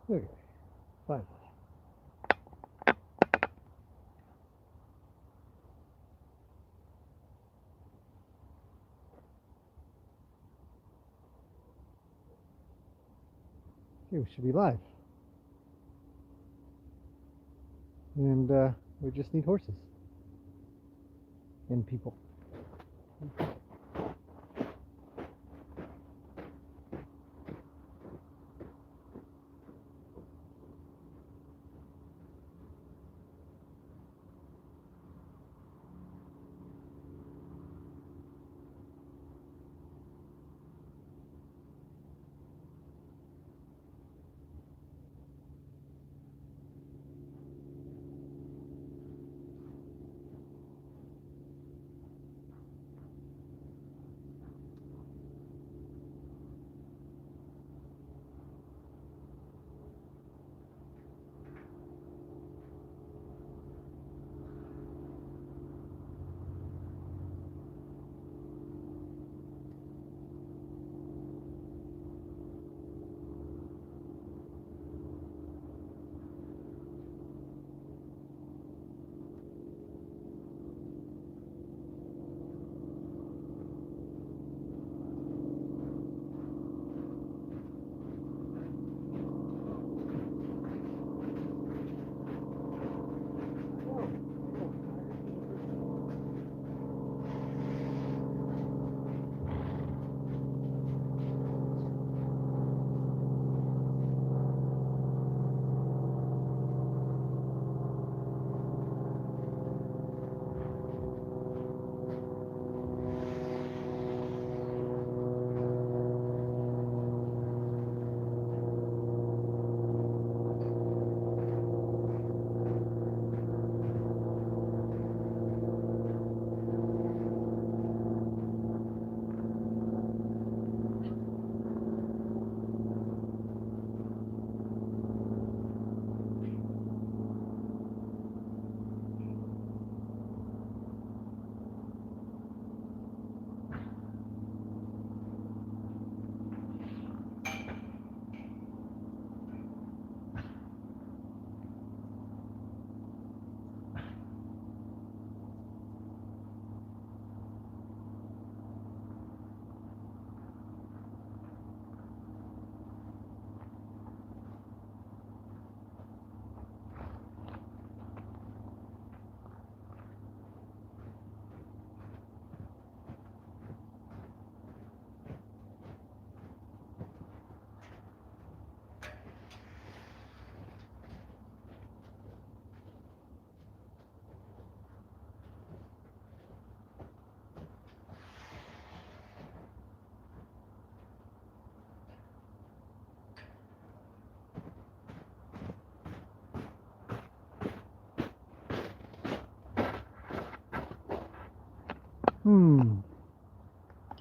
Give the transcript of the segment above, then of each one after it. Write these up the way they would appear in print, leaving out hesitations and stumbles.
Okay, finally. Okay, we should be live. And we just need horses and people.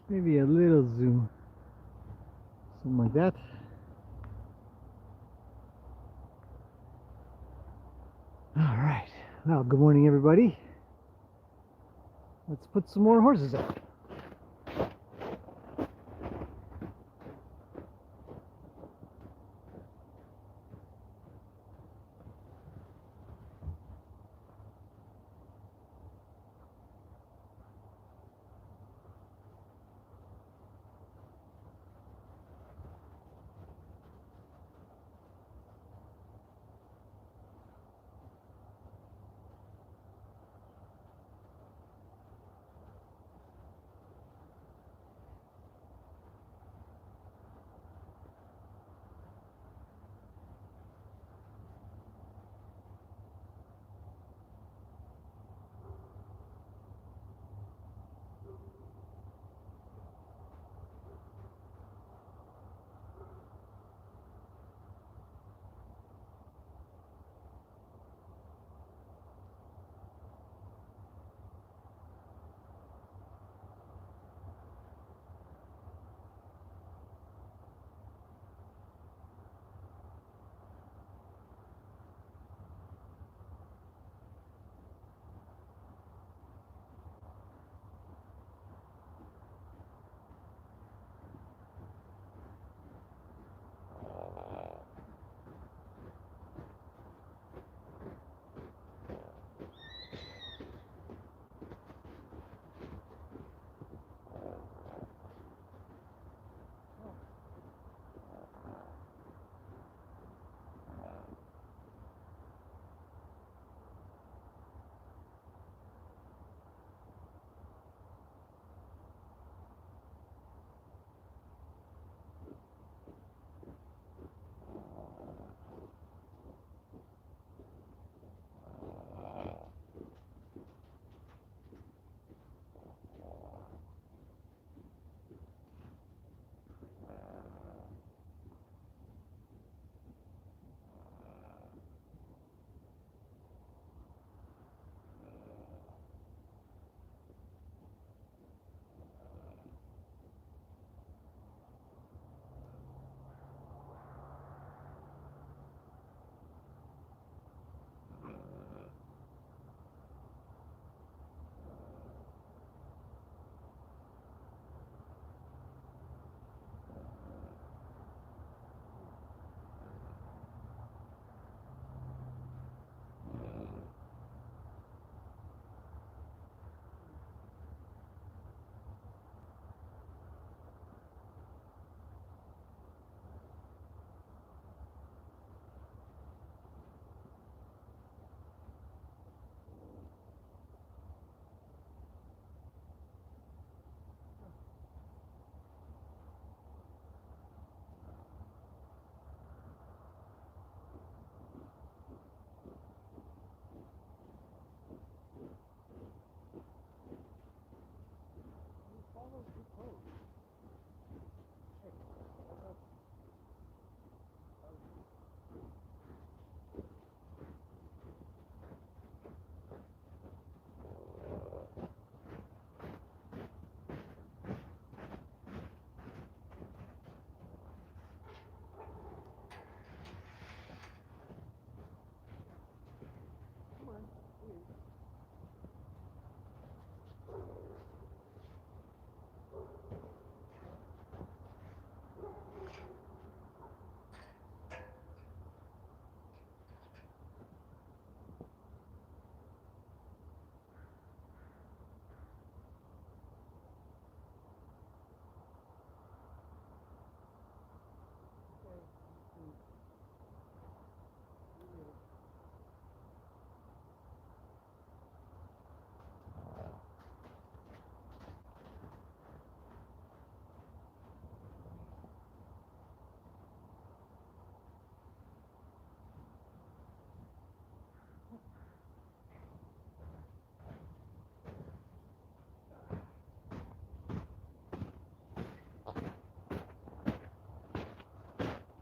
Maybe a little zoom. Something like that. All right. Well, good morning, everybody. Let's put some more horses out.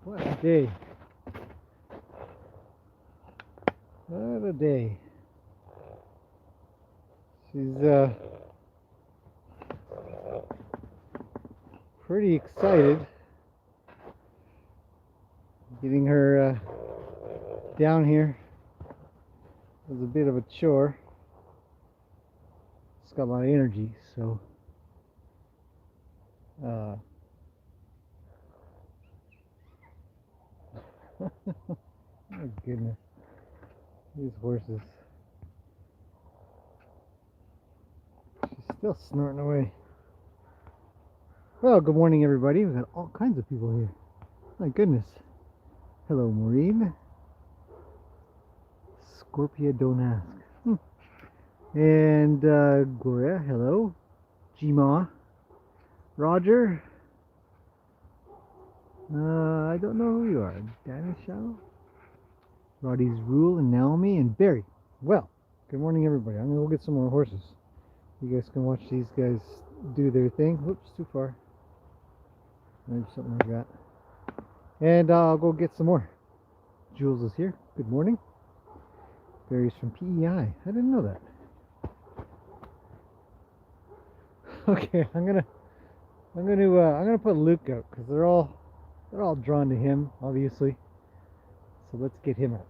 What a day. What a day. She's pretty excited. Getting her down here was a bit of a chore. It's got a lot of energy, so oh goodness, these horses. She's still snorting away. Well, good morning, everybody. We've got all kinds of people here. My goodness. Hello, Maureen. Scorpia, don't ask. And Gloria, hello. Gma. Roger. I don't know who you are. Danisha. Roddy's Rule and Naomi and Barry. Well, good morning, everybody. I'm going to go get some more horses. You guys can watch these guys do their thing. Whoops, too far. Maybe something like that. And I'll go get some more. Jules is here. Good morning. Barry's from PEI. I didn't know that. Okay, I'm gonna put Luke out because they're all drawn to him, obviously. So let's get him out.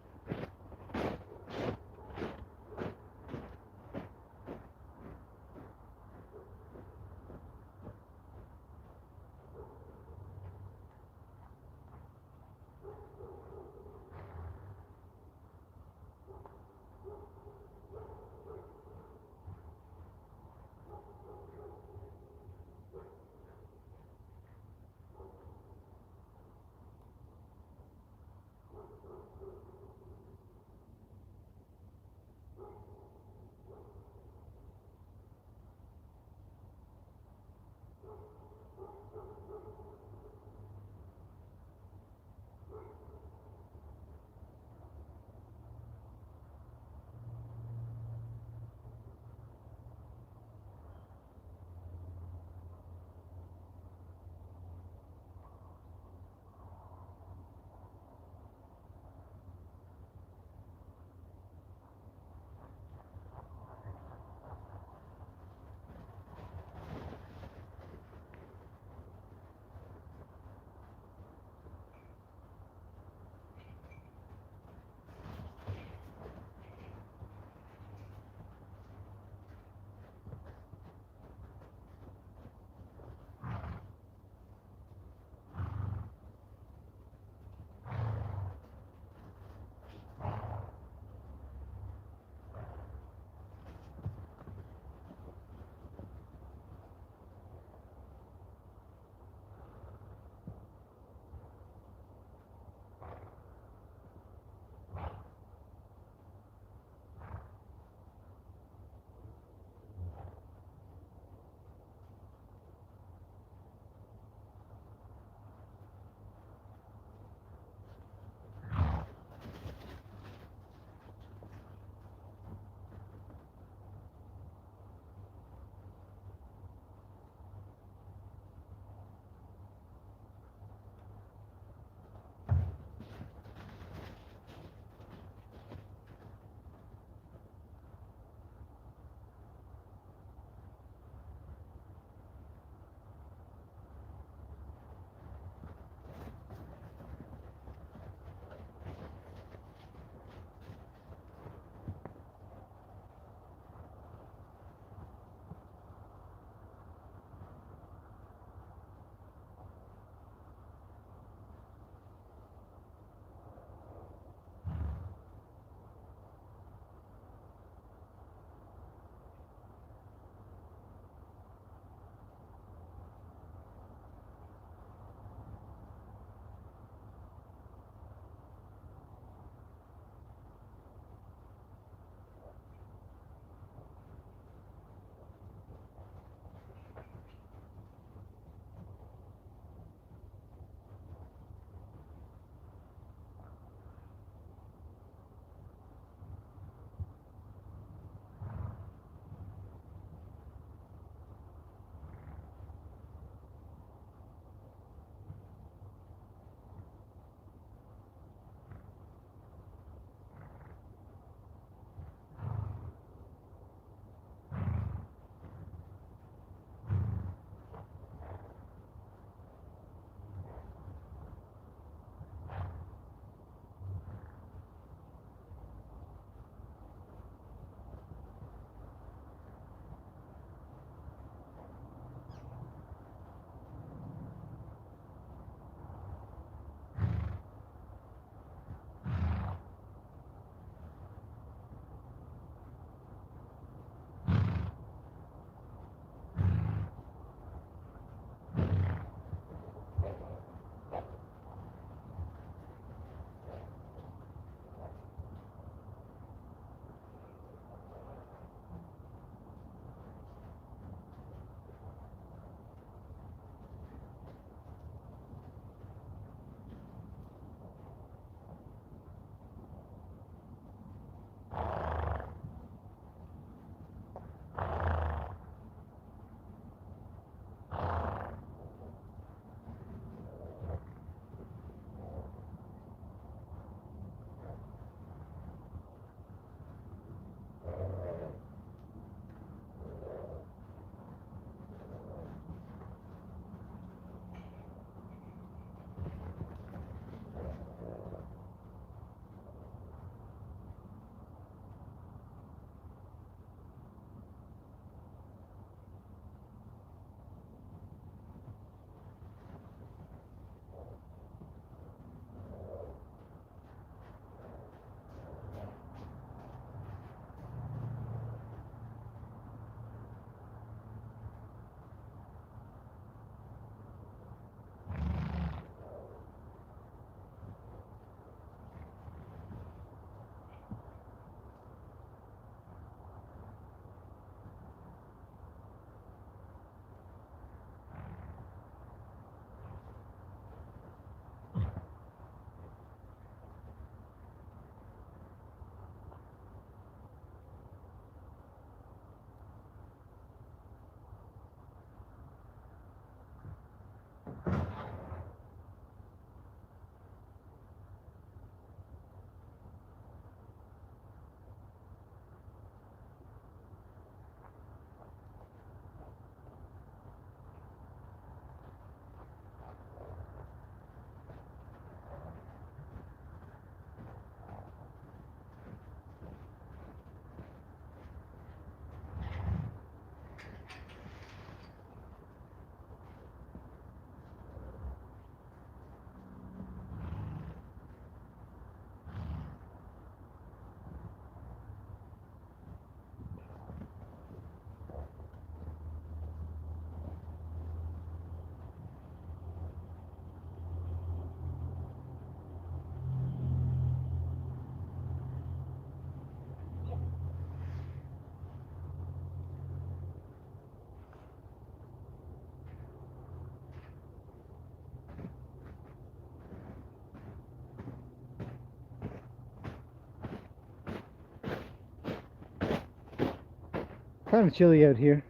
kind of chilly out here.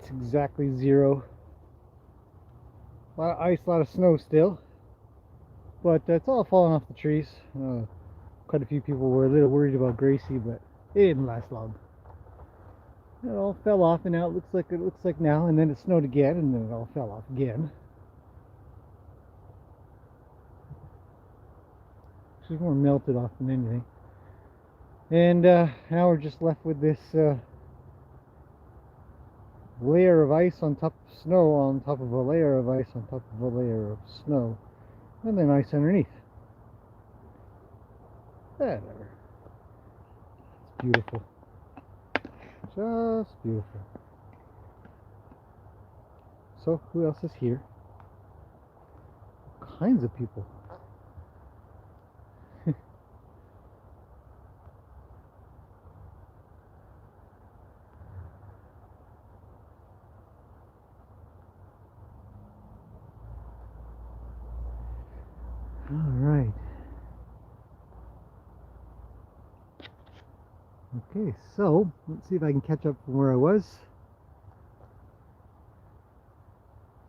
It's exactly 0. A lot of ice, a lot of snow still, but it's all falling off the trees. Quite a few people were a little worried about Gracie, but it didn't last long. It all fell off, and now it looks like now, and then it snowed again, and then it all fell off again. She's more melted off than anything. And now we're just left with this layer of ice on top of snow, on top of a layer of ice, on top of a layer of snow, and then ice underneath. Whatever. It's beautiful. Just beautiful. So, who else is here? All kinds of people. Alright. Okay, so let's see if I can catch up from where I was.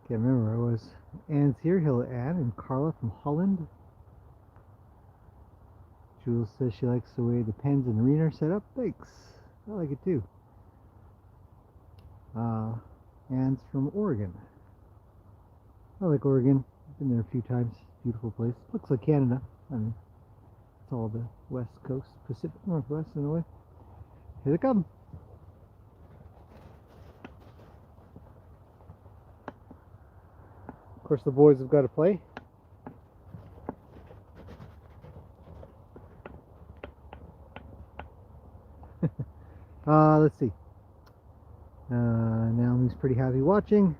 Can't remember where I was. Anne's here. Hello, Anne and Carla from Holland. Jules says she likes the way the pens and arena are set up. Thanks. I like it too. Anne's from Oregon. I like Oregon. I've been there a few times. Beautiful place. Looks like Canada. I mean, it's all the west coast, Pacific Northwest in a way. Here they come. Of course, the boys have got to play. Let's see. Naomi's pretty happy watching.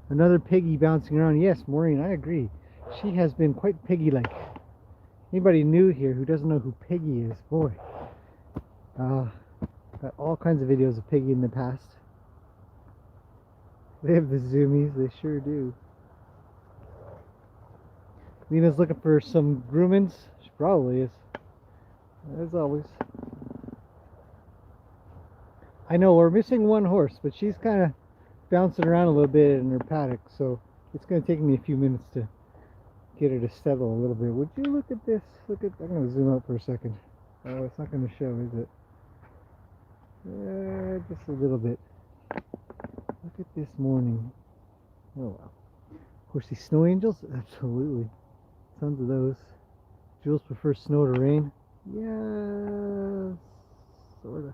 Another piggy bouncing around. Yes, Maureen, I agree. She has been quite piggy-like. Anybody new here who doesn't know who Piggy is, boy. Got all kinds of videos of Piggy in the past. They have the zoomies, they sure do. Nina's looking for some groomings. She probably is. As always. I know we're missing one horse, but she's kind of bouncing around a little bit in her paddock, so it's going to take me a few minutes to get her to settle a little bit. Would you look at this? I'm going to zoom out for a second. Oh, it's not going to show, is it? Just a little bit. Look at this morning. Oh wow. Horsey snow angels? Absolutely. Tons of those. Jules prefers snow to rain. Yeah, sorta.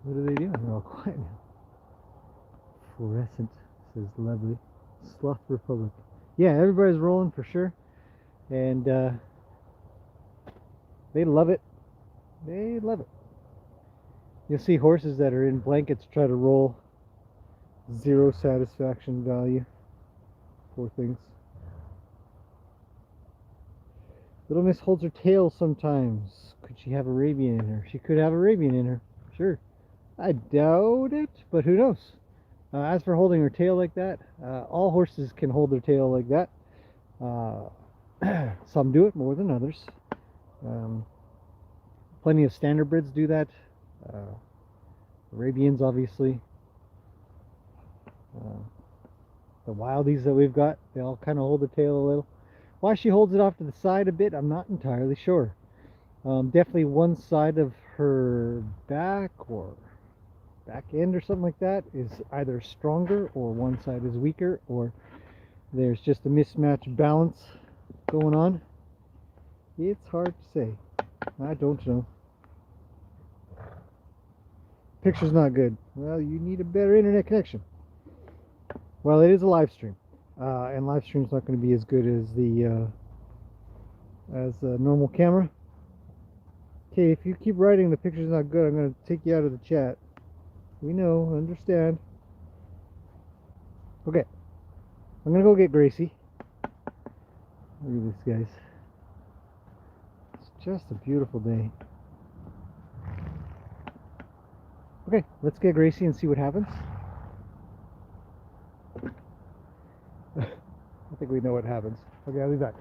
What are they doing? They're all quiet now. Fluorescent, says Lovely. Sloth Republic. Yeah, everybody's rolling for sure. And they love it. They love it. You'll see horses that are in blankets try to roll. 0 satisfaction value. Poor things. Little Miss holds her tail sometimes. Could she have Arabian in her? She could have Arabian in her. Sure. I doubt it, but who knows? As for holding her tail like that, all horses can hold their tail like that. Some do it more than others. Plenty of standardbreds do that. Arabians, obviously. The wildies that we've got, they all kind of hold the tail a little. Why she holds it off to the side a bit, I'm not entirely sure. Definitely one side of her back or back end or something like that is either stronger, or one side is weaker, or there's just a mismatched balance going on. It's hard to say. I don't know. Picture's not good. Well, you need a better internet connection. Well, it is a live stream, and live stream's not going to be as good as the normal camera. Okay, if you keep writing the picture's not good, I'm going to take you out of the chat. We know, understand. Okay, I'm going to go get Gracie. Look at this, guys. It's just a beautiful day. Okay, let's get Gracie and see what happens. I think we know what happens. Okay, I'll be back.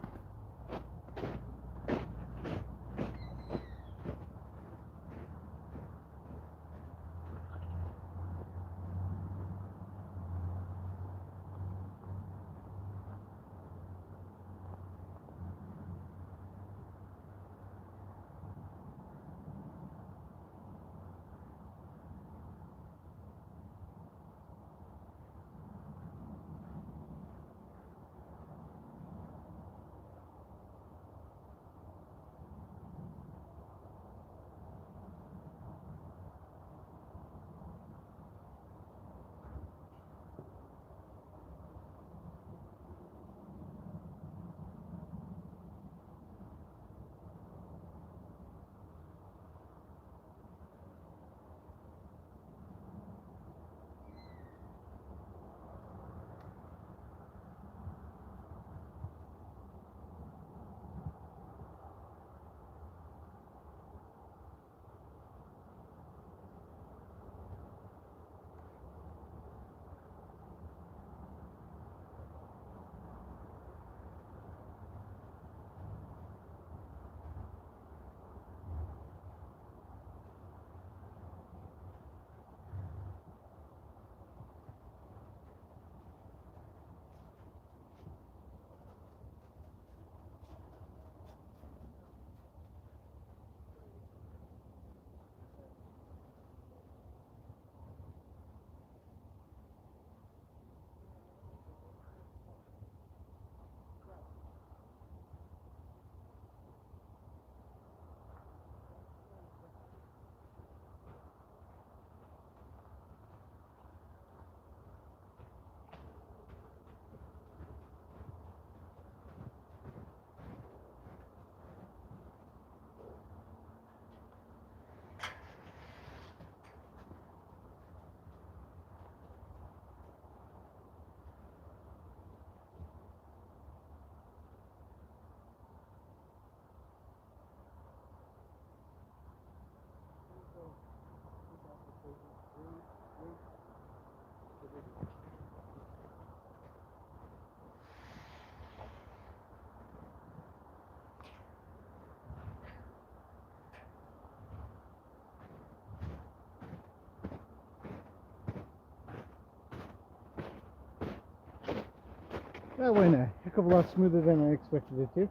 that went a heck of a lot smoother than I expected it to.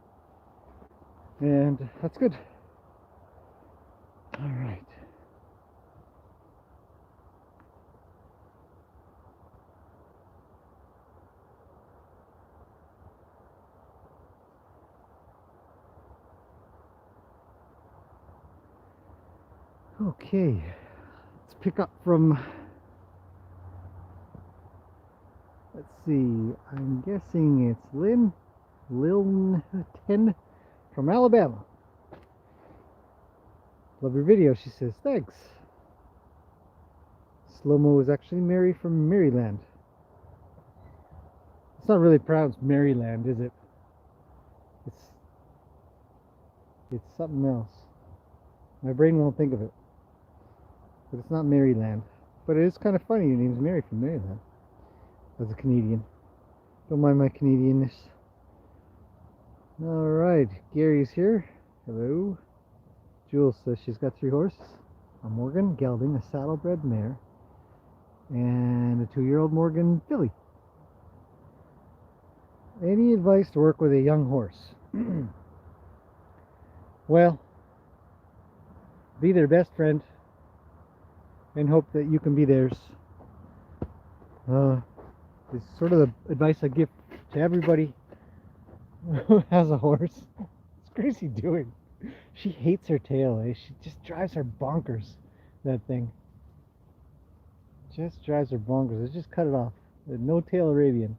And that's good. All right. Okay, let's pick up from, let's see, I'm guessing it's Lilton from Alabama. Love your video, she says. Thanks. Slow-mo is actually Mary from Maryland. It's not really pronounced Maryland, is it? It's something else. My brain won't think of it. But it's not Maryland. But it is kind of funny your name's Mary from Maryland. As a Canadian. Don't mind my Canadianness. Alright, Gary's here. Hello. Jules says she's got 3 horses. A Morgan gelding, a saddlebred mare, and a 2-year-old Morgan filly. Any advice to work with a young horse? Well, be their best friend and hope that you can be theirs. It's sort of the advice I give to everybody who has a horse. What's Gracie doing? She hates her tail, eh? She just drives her bonkers, that thing. Just drives her bonkers. Let's just cut it off. No tail Arabian.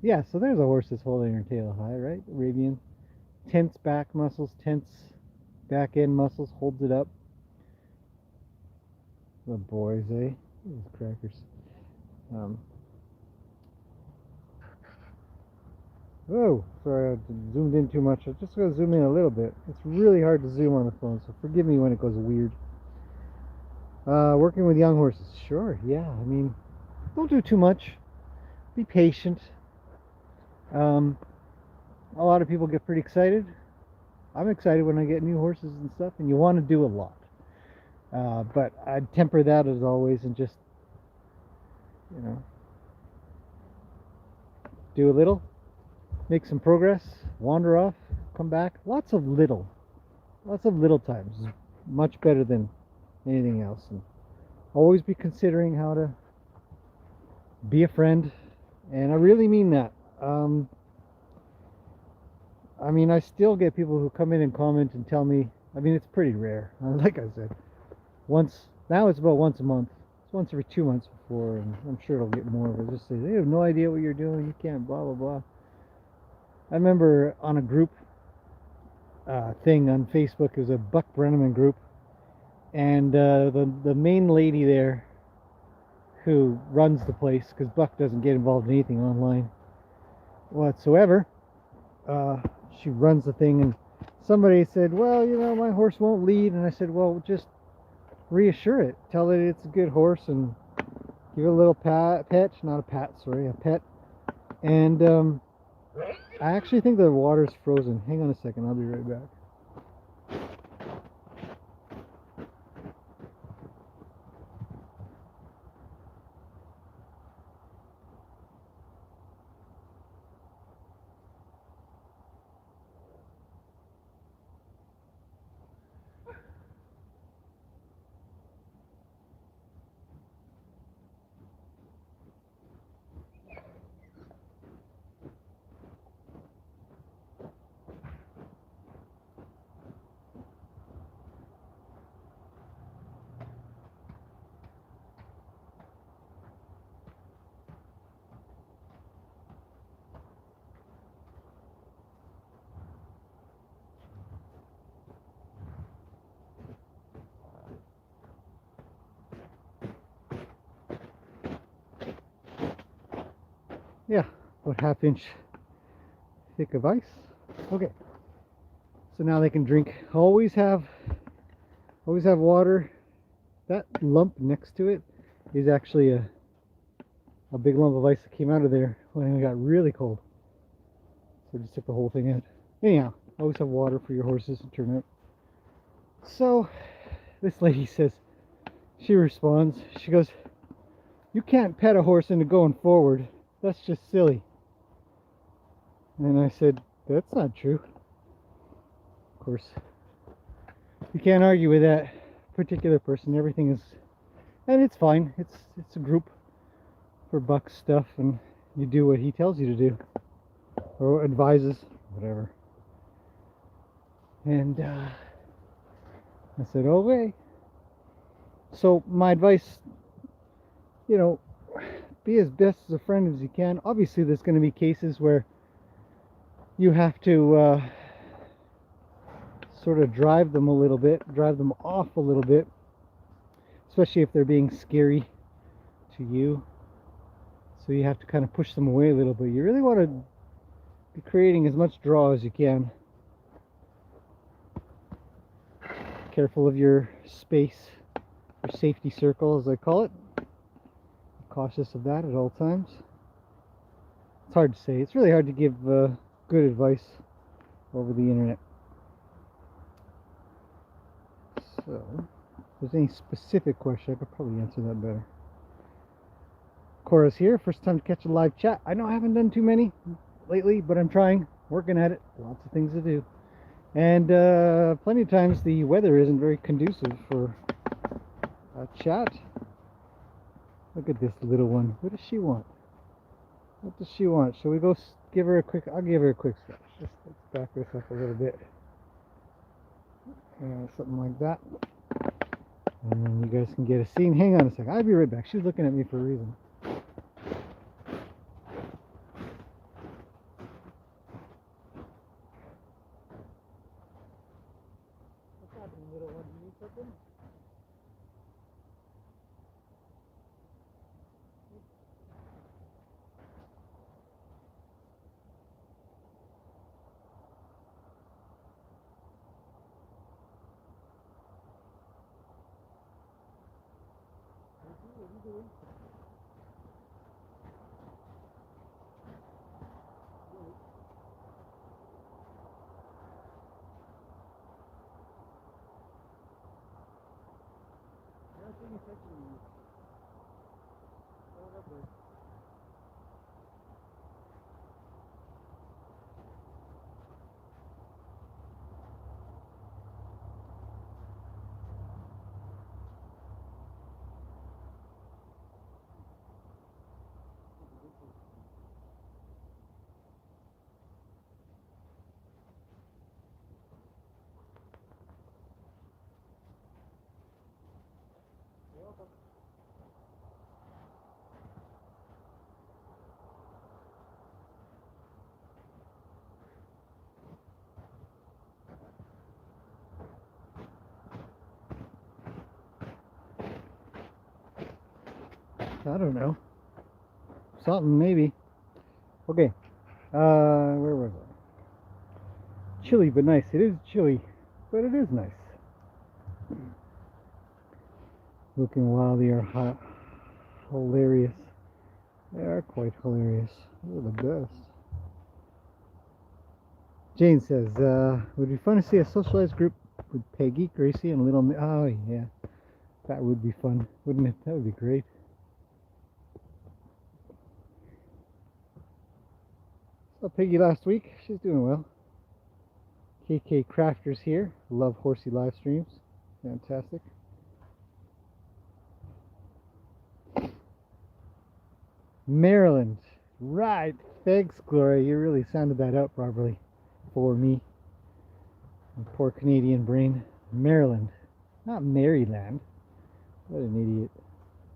Yeah, so there's a horse that's holding her tail high, right? Arabian. Tense back muscles, tense back end muscles, holds it up. The boys, eh? These crackers. Oh, sorry, I zoomed in too much. I'm just going to zoom in a little bit. It's really hard to zoom on the phone, so forgive me when it goes weird. Working with young horses. Sure, yeah. I mean, don't do too much. Be patient. A lot of people get pretty excited. I'm excited when I get new horses and stuff, and you want to do a lot. But I'd temper that as always and just, you know, do a little. Make some progress, wander off, come back. Lots of little times is much better than anything else. And always be considering how to be a friend, and I really mean that. I mean, I still get people who come in and comment and tell me, I mean, it's pretty rare. Like I said, now it's about once a month. It's once every 2 months before, and I'm sure it'll get more of it. Just say, they have no idea what you're doing, you can't, blah, blah, blah. I remember on a group thing on Facebook, it was a Buck Brenneman group, and the main lady there who runs the place, because Buck doesn't get involved in anything online whatsoever, she runs the thing, and somebody said, well, you know, my horse won't lead, and I said, well, just reassure it, tell it it's a good horse, and give it a little pet, not a pat, sorry, a pet, and I actually think the water's frozen. Hang on a second, I'll be right back. Yeah, about ½ inch thick of ice. Okay, so now they can drink. Always have water. That lump next to it is actually a big lump of ice that came out of there when it got really cold. So I just took the whole thing out. Anyhow, always have water for your horses to turn out. So this lady says, she responds, she goes, you can't pet a horse into going forward. That's just silly. And I said, that's not true. Of course, you can't argue with that particular person. Everything is, and it's fine. It's a group for buck stuff, and you do what he tells you to do, or advises, whatever. And I said, okay. So my advice, you know, be as best as a friend as you can. Obviously, there's going to be cases where you have to sort of drive them off a little bit, especially if they're being scary to you. So you have to kind of push them away a little bit. You really want to be creating as much draw as you can. Careful of your space, your safety circle, as I call it. Cautious of that at all times. It's hard to say. It's really hard to give good advice over the internet. So, if there's any specific question, I could probably answer that better. Cora's here, first time to catch a live chat. I know I haven't done too many lately, but I'm trying, working at it. Lots of things to do. And plenty of times the weather isn't very conducive for a chat. Look at this little one. What does she want? What does she want? Shall we go give her a quick... I'll give her a quick scratch. Let's back this up a little bit. Something like that. And then you guys can get a scene. Hang on a second. I'll be right back. She's looking at me for a reason. What's happening, little one? Do you need something? What are you doing? Nothing touching you. Hold up there. I don't know. Something maybe. Okay. Where was I? Chilly but nice. It is chilly, but it is nice. Looking while they are hilarious. They are quite hilarious. They're the best. Jane says, would be fun to see a socialized group with Peggy, Gracie, and little... Oh, yeah. That would be fun, wouldn't it? That would be great. Saw Peggy last week. She's doing well. KK Crafters here. Love horsey live streams. Fantastic. Maryland. Right. Thanks, Gloria. You really sounded that out properly for me. My poor Canadian brain. Maryland. Not Maryland. What an idiot.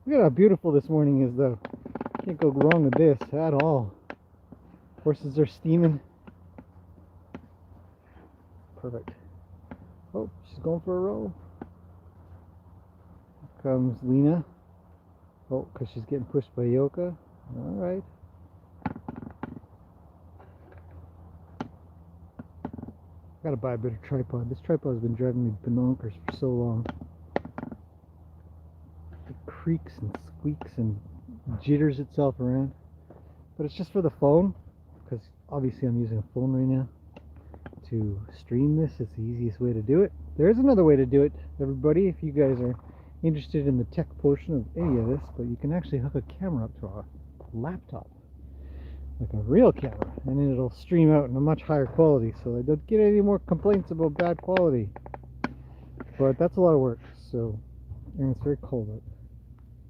Look at how beautiful this morning is, though. Can't go wrong with this at all. Horses are steaming. Perfect. Oh, she's going for a roll. Here comes Lena. Oh, because she's getting pushed by Yoka. All right. Gotta buy a better tripod. This tripod's been driving me bonkers for so long. It creaks and squeaks and jitters itself around. But it's just for the phone, because obviously I'm using a phone right now to stream this. It's the easiest way to do it. There is another way to do it, everybody. If you guys are interested in the tech portion of any of this, but you can actually hook a camera up to a laptop, like a real camera, and then it'll stream out in a much higher quality, so I don't get any more complaints about bad quality. But that's a lot of work, so, and it's very cold out.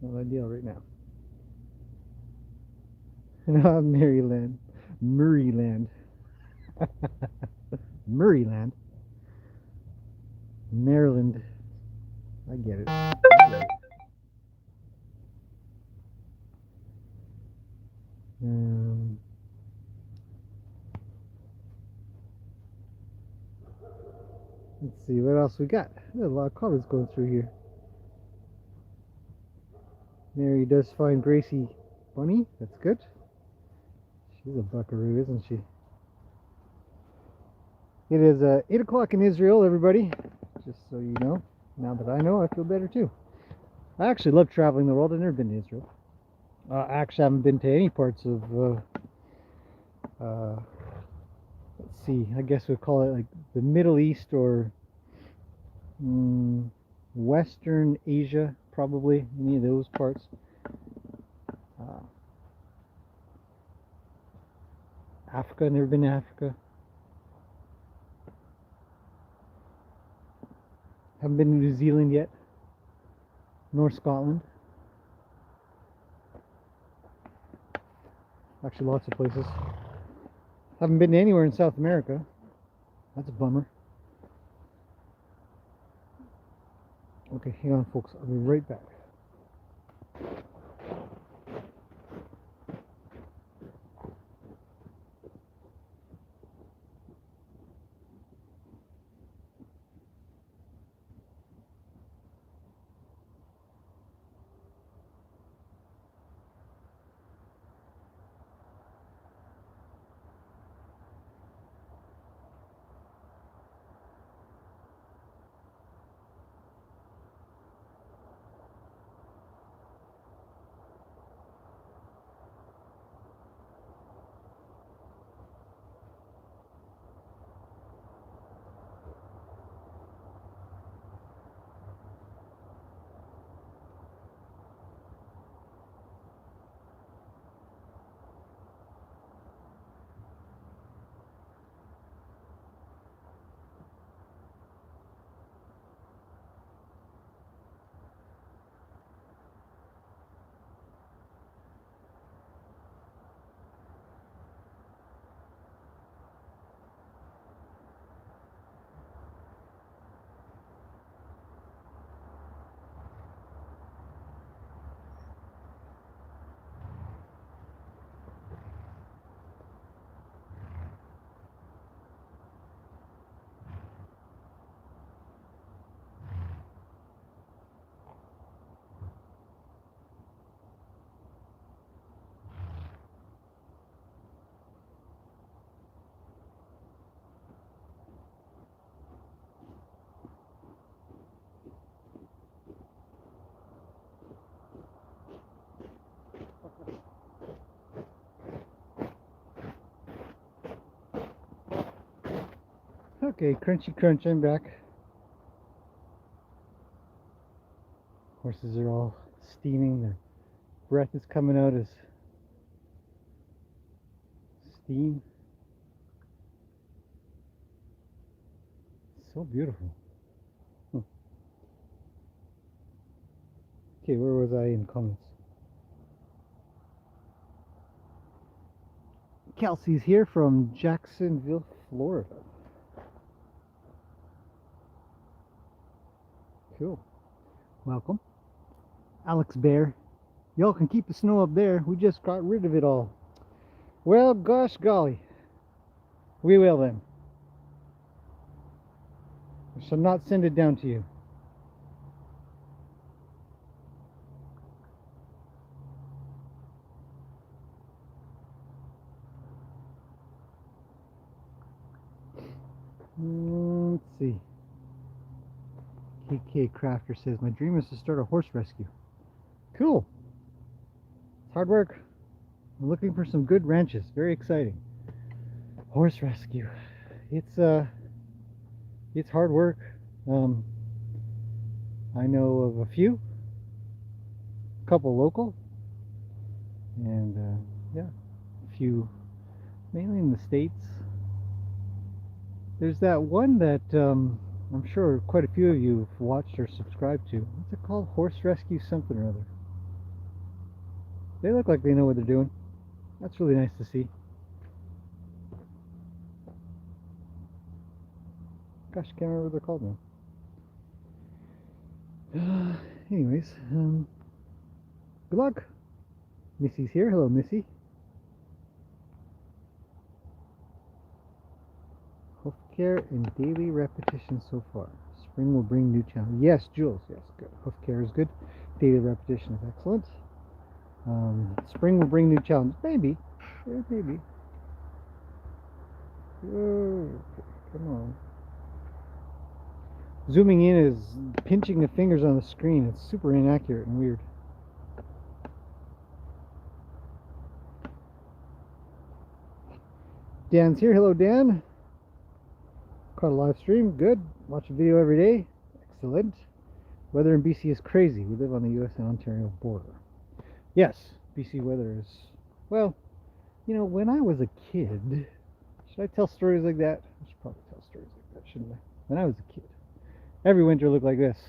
Not ideal right now. Maryland. Maryland. Maryland. Maryland. I get it. I get it. Let's see what else we got. There's a lot of comments going through here. Mary does find Gracie funny. That's good. She's a buckaroo, isn't she? It is 8 o'clock in Israel, everybody. Just so you know. Now that I know, I feel better too. I actually love traveling the world. I've never been to Israel. I actually haven't been to any parts of, let's see, I guess we'd call it like the Middle East or Western Asia, probably, any of those parts. Africa, never been to Africa. Haven't been to New Zealand yet, nor Scotland. Actually, lots of places. Haven't been to anywhere in South America. That's a bummer. Okay, hang on, folks. I'll be right back. Okay, crunchy crunch, I'm back. Horses are all steaming, their breath is coming out as steam. So beautiful. Okay, where was I in comments? Kelsey's here from Jacksonville, Florida. Cool. Welcome. Alex Bear. Y'all can keep the snow up there. We just got rid of it all. Well, gosh golly. We will then. I shall not send it down to you. Let's see. KK Crafter says, my dream is to start a horse rescue. Cool. It's hard work. I'm looking for some good ranches. Very exciting. Horse rescue. It's hard work. I know of a few, a couple local, and yeah, a few mainly in the States. There's that one that I'm sure quite a few of you have watched or subscribed to. What's it called? Horse Rescue something or other. They look like they know what they're doing. That's really nice to see. Gosh, I can't remember what they're called now. Anyways, good luck. Missy's here. Hello, Missy. Hoof care and daily repetition so far. Spring will bring new challenge. Yes, Jules. Yes, good. Hoof care is good. Daily repetition is excellent. Spring will bring new challenge. Maybe. Yeah, maybe. Oh, come on. Zooming in is pinching the fingers on the screen. It's super inaccurate and weird. Dan's here. Hello, Dan. Caught a live stream. Good. Watch a video every day. Excellent. Weather in BC is crazy. We live on the US and Ontario border. Yes, BC weather is, well, you know, when I was a kid, should I tell stories like that? I should probably tell stories like that, shouldn't I? When I was a kid, every winter looked like this.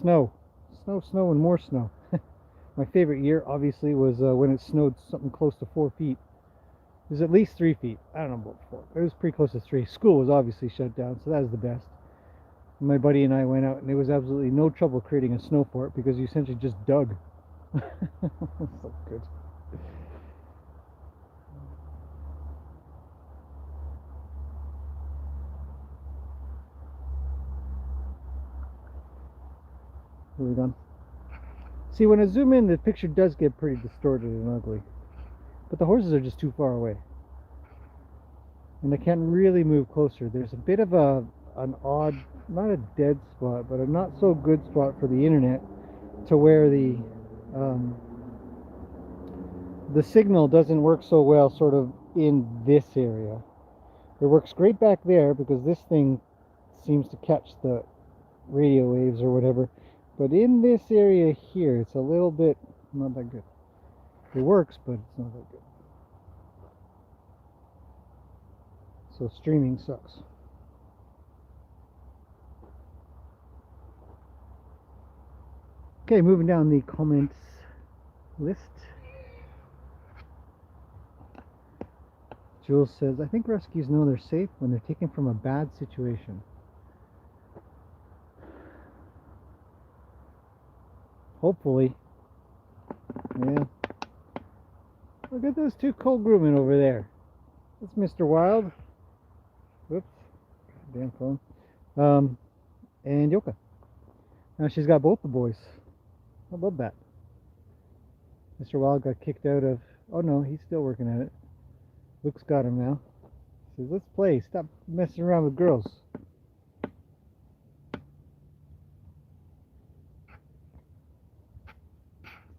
Snow. Snow, snow, and more snow. My favorite year, obviously, was when it snowed something close to 4 feet. It was at least 3 feet. I don't know about 4. It was pretty close to 3. School was obviously shut down, so that was the best. My buddy and I went out, and there was absolutely no trouble creating a snow fort because you essentially just dug. So good. Are we done? See, when I zoom in, the picture does get pretty distorted and ugly. But the horses are just too far away. And I can't really move closer. There's a bit of an odd, not a dead spot, but a not so good spot for the internet to where the signal doesn't work so well sort of in this area. It works great back there because this thing seems to catch the radio waves or whatever. But in this area here, it's a little bit not that good. It works, but it's not that good. So streaming sucks. Okay, moving down the comments list. Jules says, I think rescues know they're safe when they're taken from a bad situation. Hopefully. Yeah. Look at those two cold grooming over there. That's Mr. Wild. Whoops. Damn phone. And Yoka. Now she's got both the boys. I love that. Mr. Wild got kicked out of... Oh no, he's still working at it. Luke's got him now. He says, let's play. Stop messing around with girls.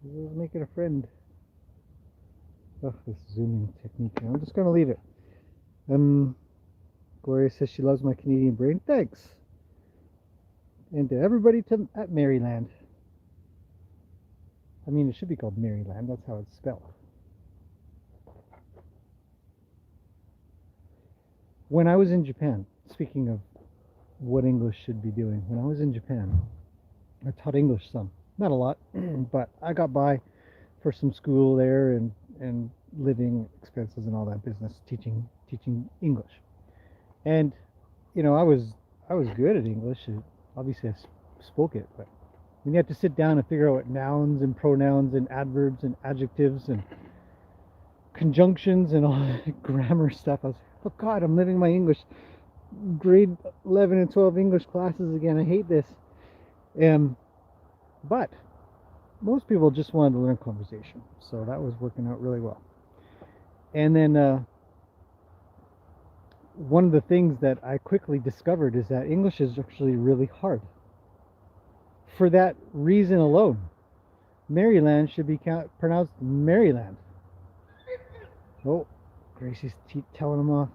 Let's make it a friend. Oh, this zooming technique. I'm just going to leave it. Gloria says she loves my Canadian brain. Thanks. And to everybody at Maryland. I mean, it should be called Maryland. That's how it's spelled. When I was in Japan, speaking of what English should be doing, when I was in Japan, I taught English some. Not a lot, but I got by for some school there and living expenses and all that business, teaching English. And you know, I was good at English. Obviously, I spoke it, but when you have to sit down and figure out what nouns and pronouns and adverbs and adjectives and conjunctions and all that grammar stuff, I was, oh God, I'm living my English grade 11 and 12 English classes again. I hate this. But most people just wanted to learn conversation, so that was working out really well. And then one of the things that I quickly discovered is that English is actually really hard. For that reason alone, Maryland should be pronounced Maryland. Oh, Gracie's telling them off.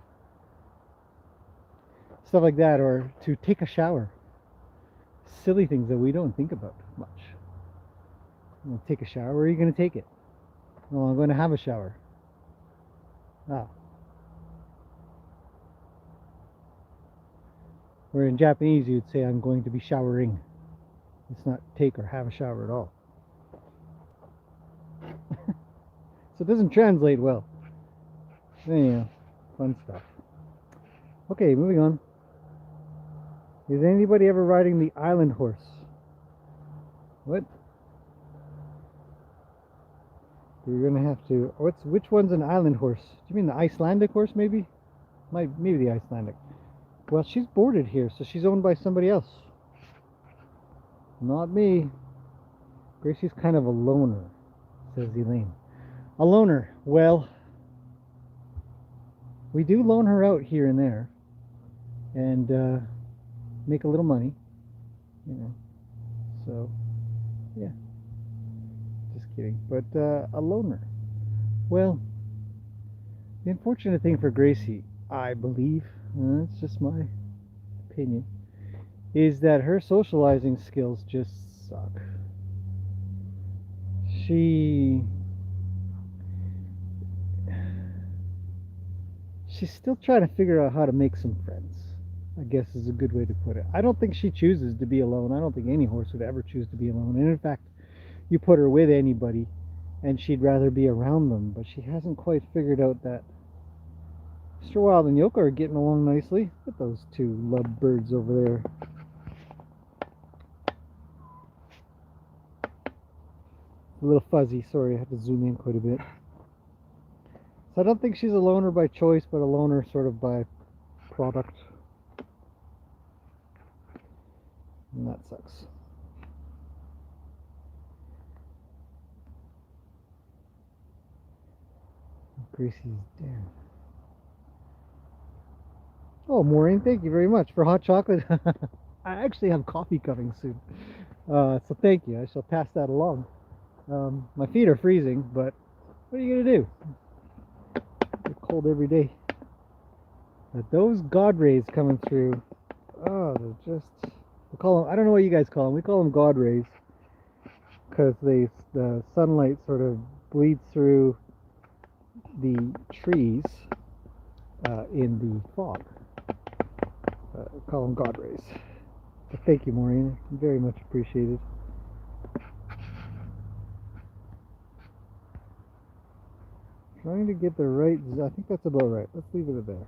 Stuff like that, or to take a shower. silly things that we don't think about much. You know, take a shower. Where are you going to take it? Oh, I'm going to have a shower. Ah. Where in Japanese you'd say I'm going to be showering. It's not take or have a shower at all. So it doesn't translate well. Anyhow, fun stuff. Okay, moving on. Is anybody ever riding the island horse? What? You're gonna have to. Which one's an island horse? Do you mean the Icelandic horse? Maybe the Icelandic. Well, she's boarded here, so she's owned by somebody else. Not me. Gracie's kind of a loner, says Elaine. A loner. Well, we do loan her out here and there, and make a little money, you know. So, yeah. Just kidding. But a loner. Well, the unfortunate thing for Gracie, I believe, it's just my opinion, is that her socializing skills just suck. She's still trying to figure out how to make some friends, I guess is a good way to put it. I don't think she chooses to be alone. I don't think any horse would ever choose to be alone. And in fact, you put her with anybody and she'd rather be around them, but she hasn't quite figured out that Mr. Wild and Yoko are getting along nicely. Look at those two love birds over there. A little fuzzy, sorry, I have to zoom in quite a bit. So I don't think she's a loner by choice, but a loner sort of by product. And that sucks. Gracie's down. Oh, Maureen, thank you very much for hot chocolate. I actually have coffee coming soon. So thank you. I shall pass that along. My feet are freezing, but what are you going to do? It's cold every day. But those God rays coming through, oh, they're just, we call them, I don't know what you guys call them. We call them God rays because the sunlight sort of bleeds through the trees in the fog. Call them God rays. But thank you, Maureen. Very much appreciated. Trying to get the right, I think that's about right. Let's leave it there.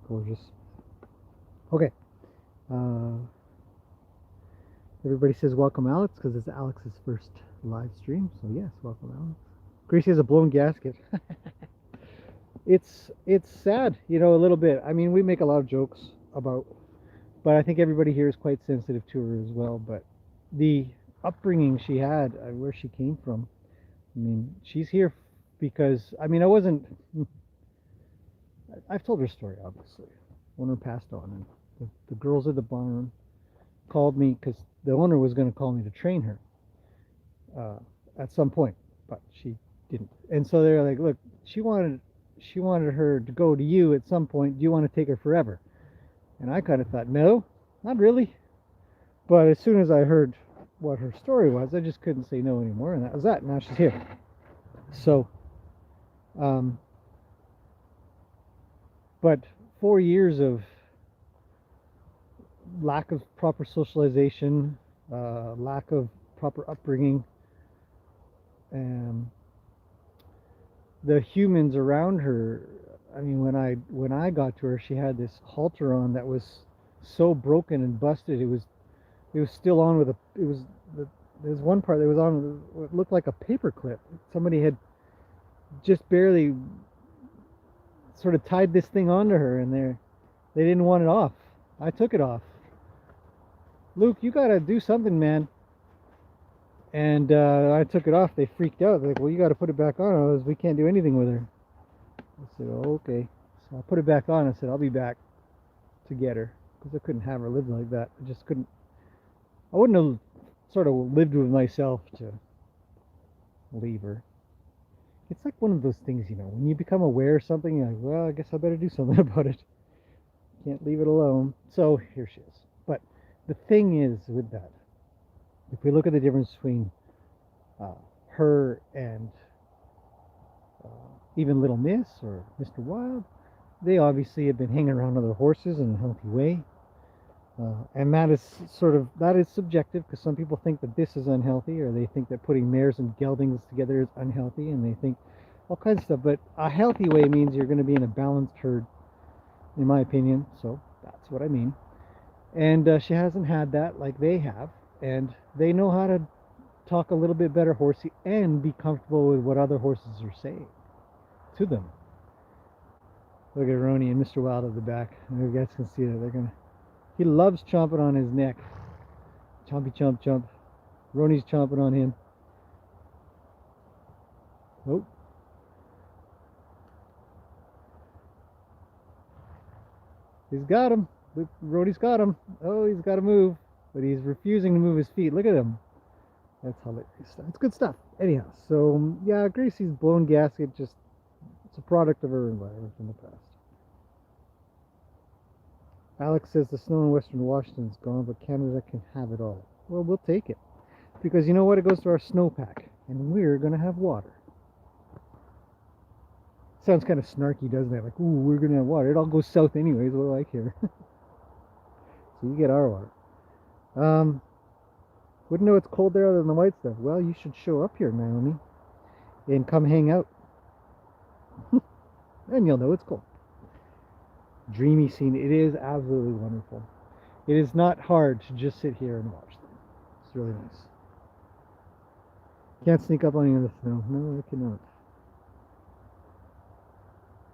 Gorgeous. Okay. Everybody says welcome Alex because it's Alex's first live stream. So yes, welcome Alex. Gracie has a blown gasket. It's sad, you know, a little bit. I mean, we make a lot of jokes about, but I think everybody here is quite sensitive to her as well. But the upbringing she had, where she came from, I mean, she's here because, I mean, I've told her story, obviously. Owner passed on, and the girls at the barn called me because the owner was going to call me to train her at some point, but she didn't. And so they're like, look, she wanted her to go to you at some point. Do you want to take her forever? And I kind of thought, no, not really. But as soon as I heard what her story was, I just couldn't say no anymore, and that was that. Now she's here. So, but 4 years of lack of proper socialization, lack of proper upbringing, and the humans around her. I mean, when I got to her, she had this halter on that was so broken and busted. It was still on with there's one part that was on what looked like a paper clip. Somebody had just barely sort of tied this thing onto her, and they didn't want it off. I took it off. Luke, you gotta do something, man. And I took it off. They freaked out. They're like, well, you gotta put it back on, otherwise we can't do anything with her. I said, oh, okay. So I put it back on. I said, I'll be back to get her, because I couldn't have her live like that. I just couldn't. I wouldn't have sort of lived with myself to leave her. It's like one of those things, you know, when you become aware of something, you're like, well, I guess I better do something about it. Can't leave it alone. So here she is. But the thing is with that, if we look at the difference between her and even Little Miss or Mr. Wild, they obviously have been hanging around other horses in a healthy way. And that is subjective, because some people think that this is unhealthy, or they think that putting mares and geldings together is unhealthy, and they think all kinds of stuff. But a healthy way means you're going to be in a balanced herd, in my opinion. So that's what I mean. And she hasn't had that like they have, and they know how to talk a little bit better horsey and be comfortable with what other horses are saying to them. Look at Roni and Mr. Wild at the back. You guys can see that he loves chomping on his neck. Chompy chomp chomp. Roni's chomping on him. Oh. He's got him. Look, Roni's got him. Oh, he's got to move. But he's refusing to move his feet. Look at him. That's hilarious. It's good stuff. Anyhow, so yeah, Gracie's blown gasket, it's a product of her environment in the past. Alex says the snow in Western Washington is gone, but Canada can have it all. Well, we'll take it. Because you know what? It goes to our snowpack, and we're going to have water. Sounds kind of snarky, doesn't it? Like, ooh, we're going to have water. It all goes south anyways. What do I care? So you get our water. Wouldn't know it's cold there other than the white stuff. Well, you should show up here, Naomi, and come hang out. And you'll know it's cold. Dreamy scene. It is absolutely wonderful. It is not hard to just sit here and watch them. It's really nice. Can't sneak up on you in the snow. No, I cannot.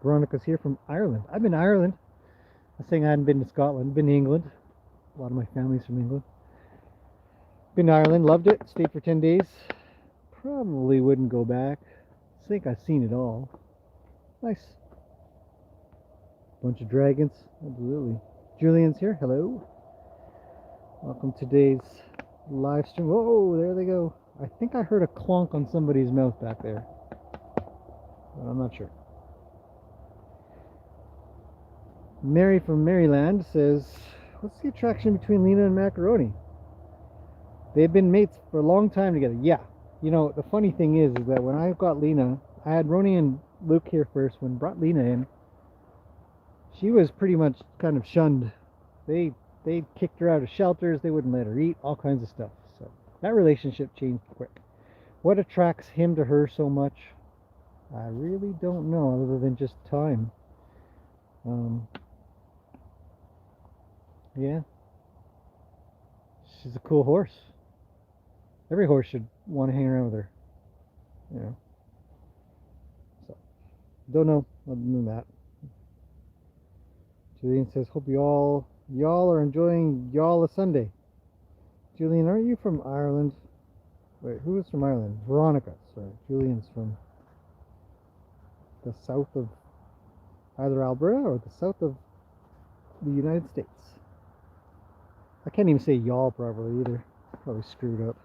Veronica's here from Ireland. I've been to Ireland. I was saying I hadn't been to Scotland. Been to England. A lot of my family's from England. Been to Ireland. Loved it. Stayed for 10 days. Probably wouldn't go back. I think I've seen it all. Nice. Bunch of dragons. Absolutely. Julian's here. Hello. Welcome to today's live stream. Whoa, there they go. I think I heard a clonk on somebody's mouth back there. But I'm not sure. Mary from Maryland says, what's the attraction between Lena and Macaroni? They've been mates for a long time together. Yeah. You know, the funny thing is that when I got Lena, I had Roni and Luke here first. When I brought Lena in, she was pretty much kind of shunned. They kicked her out of shelters. They wouldn't let her eat, all kinds of stuff. So that relationship changed quick. What attracts him to her so much? I really don't know, other than just time. Yeah. She's a cool horse. Every horse should want to hang around with her. You know. So, don't know other than that. Julian says, hope y'all are enjoying y'all a Sunday. Julian, aren't you from Ireland? Wait, who is from Ireland? Veronica. Sorry, Julian's from the south of either Alberta or the south of the United States. I can't even say y'all properly either. Probably screwed up.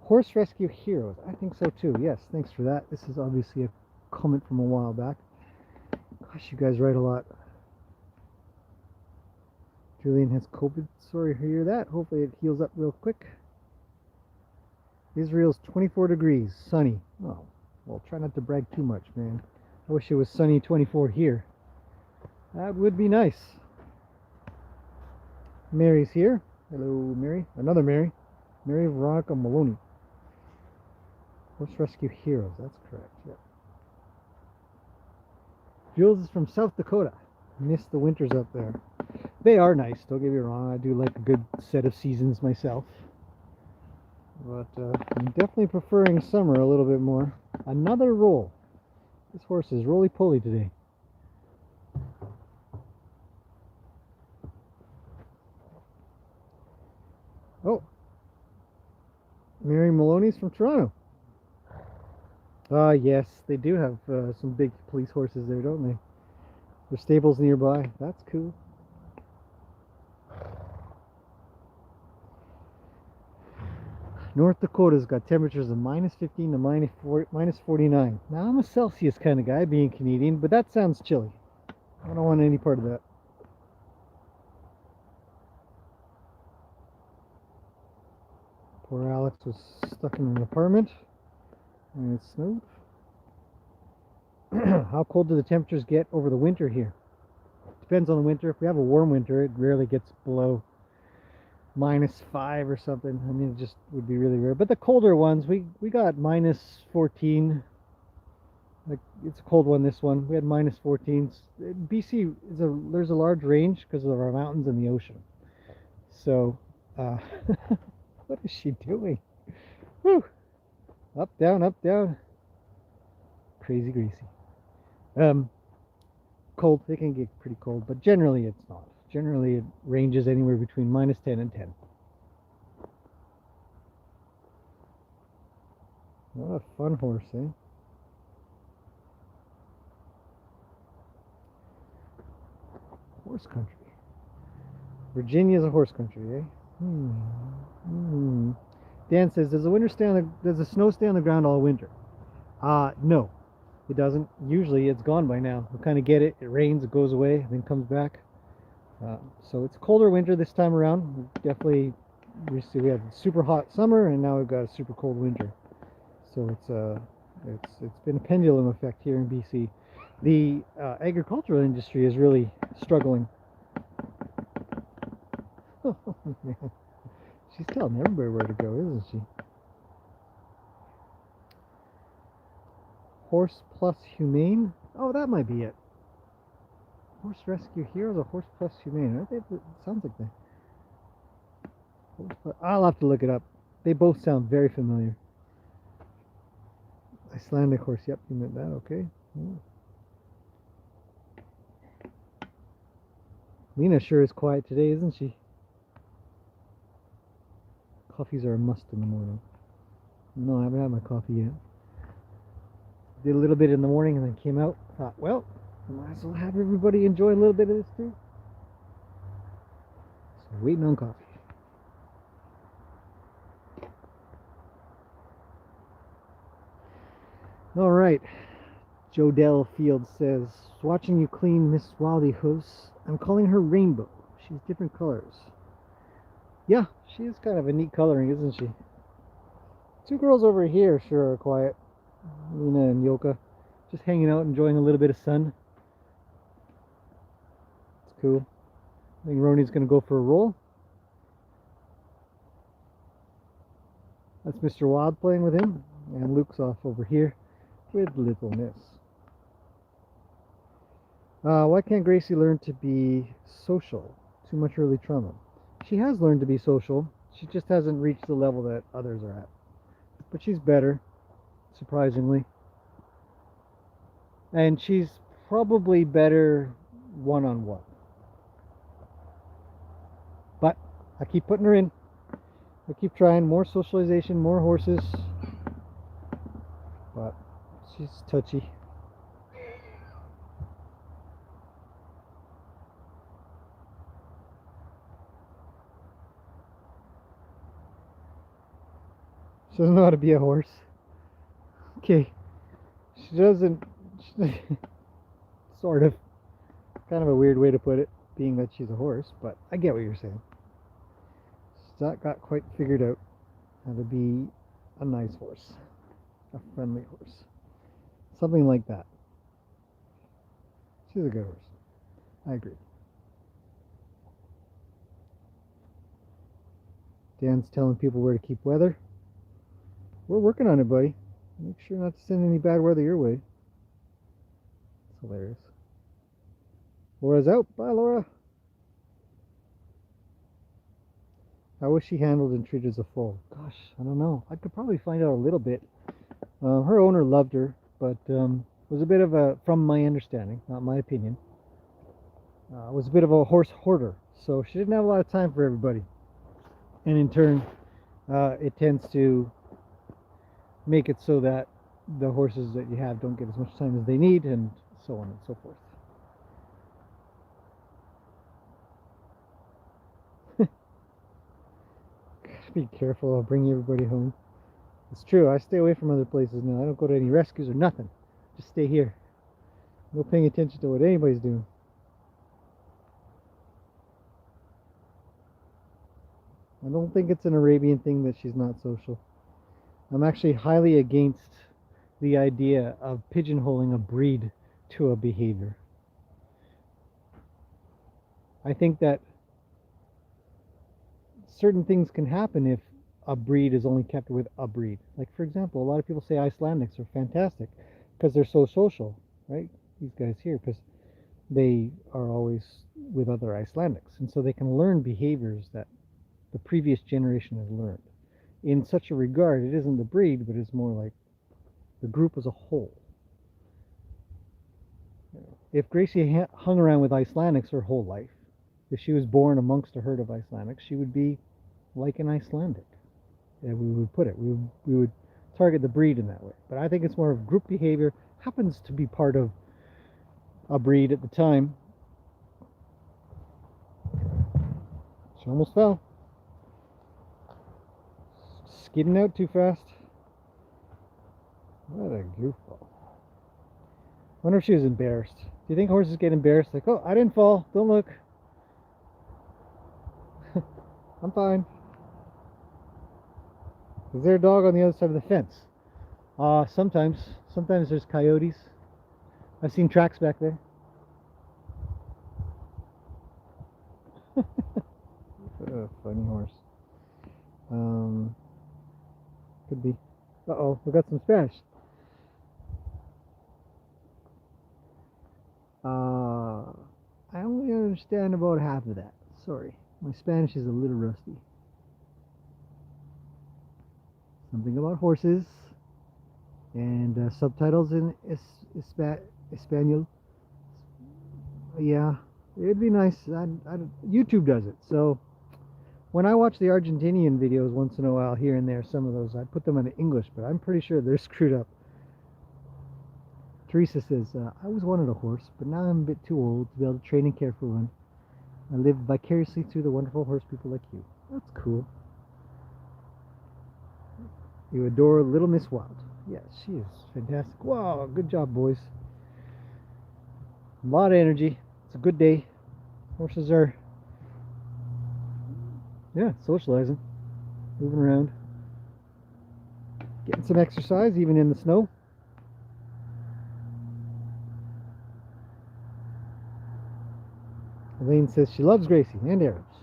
Horse Rescue Heroes. I think so too. Yes, thanks for that. This is obviously a comment from a while back. Gosh, you guys write a lot. Julian has COVID. Sorry to hear that. Hopefully it heals up real quick. Israel's 24 degrees. Sunny. Oh, well, try not to brag too much, man. I wish it was sunny 24 here. That would be nice. Mary's here. Hello, Mary. Another Mary. Mary Veronica Maloney. Horse Rescue Heroes. That's correct. Yeah. Jules is from South Dakota. Missed the winters up there. They are nice, don't get me wrong. I do like a good set of seasons myself. But I'm definitely preferring summer a little bit more. Another roll. This horse is roly-poly today. Oh. Mary Maloney's from Toronto. Yes, they do have some big police horses there, don't they? There's stables nearby. That's cool. North Dakota's got temperatures of -15 to -49. Now, I'm a Celsius kind of guy, being Canadian, but that sounds chilly. I don't want any part of that. Poor Alex was stuck in an apartment and it snowed. How cold do the temperatures get over the winter here? Depends on the winter. If we have a warm winter, it rarely gets below -5 or something. I mean, it just would be really rare. But the colder ones, we got -14. Like, it's a cold one, this one. We had -14s. BC there's a large range because of our mountains and the ocean. So, what is she doing? Whew. Up, down, up, down. Crazy greasy. Cold. It can get pretty cold, but generally it's not. Generally it ranges anywhere between -10 and 10. What a fun horse, eh? Horse country. Virginia's a horse country, eh? Dan says, does the snow stay on the ground all winter? No, it doesn't. Usually it's gone by now. We kind of get it. It rains, it goes away, then comes back. So it's a colder winter this time around. We had a super hot summer, and now we've got a super cold winter. So it's been a pendulum effect here in BC. The agricultural industry is really struggling. Oh, man. She's telling everybody where to go, isn't she? Horse Plus Humane? Oh, that might be it. Horse Rescue Heroes or Horse Plus Humane? It sounds like that. I'll have to look it up. They both sound very familiar. Icelandic horse. Yep, you meant that. Okay. Yeah. Lena sure is quiet today, isn't she? Coffees are a must in the morning. No, I haven't had my coffee yet. Did a little bit in the morning and then came out. Thought, well, might as well have everybody enjoy a little bit of this too. So waiting on coffee. All right. Jodell Field says, watching you clean Miss Wildy Hoofs, I'm calling her Rainbow. She's different colors. Yeah, she is kind of a neat coloring, isn't she? Two girls over here sure are quiet. Lena and Yoka. Just hanging out, enjoying a little bit of sun. It's cool. I think Roni's going to go for a roll. That's Mr. Wild playing with him. And Luke's off over here with Little Miss. Why can't Gracie learn to be social? Too much early trauma. She has learned to be social. She just hasn't reached the level that others are at. But she's better, surprisingly. And she's probably better one-on-one. But I keep putting her in. I keep trying more socialization, more horses. But she's touchy. She doesn't know how to be a horse. Okay. She doesn't. Sort of. Kind of a weird way to put it, being that she's a horse, but I get what you're saying. She's not got quite figured out how to be a nice horse. A friendly horse. Something like that. She's a good horse. I agree. Dan's telling people where to keep weather. We're working on it, buddy. Make sure not to send any bad weather your way. It's hilarious. Laura's out. Bye, Laura. How was she handled and treated as a foal? Gosh, I don't know. I could probably find out a little bit. Her owner loved her, but was a bit of a, from my understanding, not my opinion, was a bit of a horse hoarder. So she didn't have a lot of time for everybody. And in turn, it tends to make it so that the horses that you have don't get as much time as they need, and so on and so forth. Be careful, I'll bring everybody home. It's true, I stay away from other places now. I don't go to any rescues or nothing. Just stay here. No paying attention to what anybody's doing. I don't think it's an Arabian thing that she's not social. I'm actually highly against the idea of pigeonholing a breed to a behavior. I think that certain things can happen if a breed is only kept with a breed. Like, for example, a lot of people say Icelandics are fantastic because they're so social, right? These guys here, because they are always with other Icelandics. And so they can learn behaviors that the previous generation has learned. In such a regard, it isn't the breed, but it's more like the group as a whole. If Gracie hung around with Icelandics her whole life, if she was born amongst a herd of Icelandics, she would be like an Icelandic. Yeah, we would put it. We would target the breed in that way. But I think it's more of group behavior. Happens to be part of a breed at the time. She almost fell. Skidding out too fast. What a goofball. Wonder if she was embarrassed. Do you think horses get embarrassed? Like, oh, I didn't fall. Don't look. I'm fine. Is there a dog on the other side of the fence? Sometimes. Sometimes there's coyotes. I've seen tracks back there. Funny horse. Could be. Uh-oh, we got some Spanish. I only understand about half of that. Sorry. My Spanish is a little rusty. Something about horses and subtitles in Espanol. Yeah, it'd be nice. YouTube does it. So when I watch the Argentinian videos once in a while here and there, some of those, I put them in English, but I'm pretty sure they're screwed up. Teresa says, I always wanted a horse, but now I'm a bit too old to be able to train and care for one. I live vicariously through the wonderful horse people like you. That's cool. You adore Little Miss Wild. Yes, she is fantastic. Wow, good job, boys. A lot of energy. It's a good day. Horses are, yeah, socializing, moving around, getting some exercise, even in the snow. Elaine says she loves Gracie and Arabs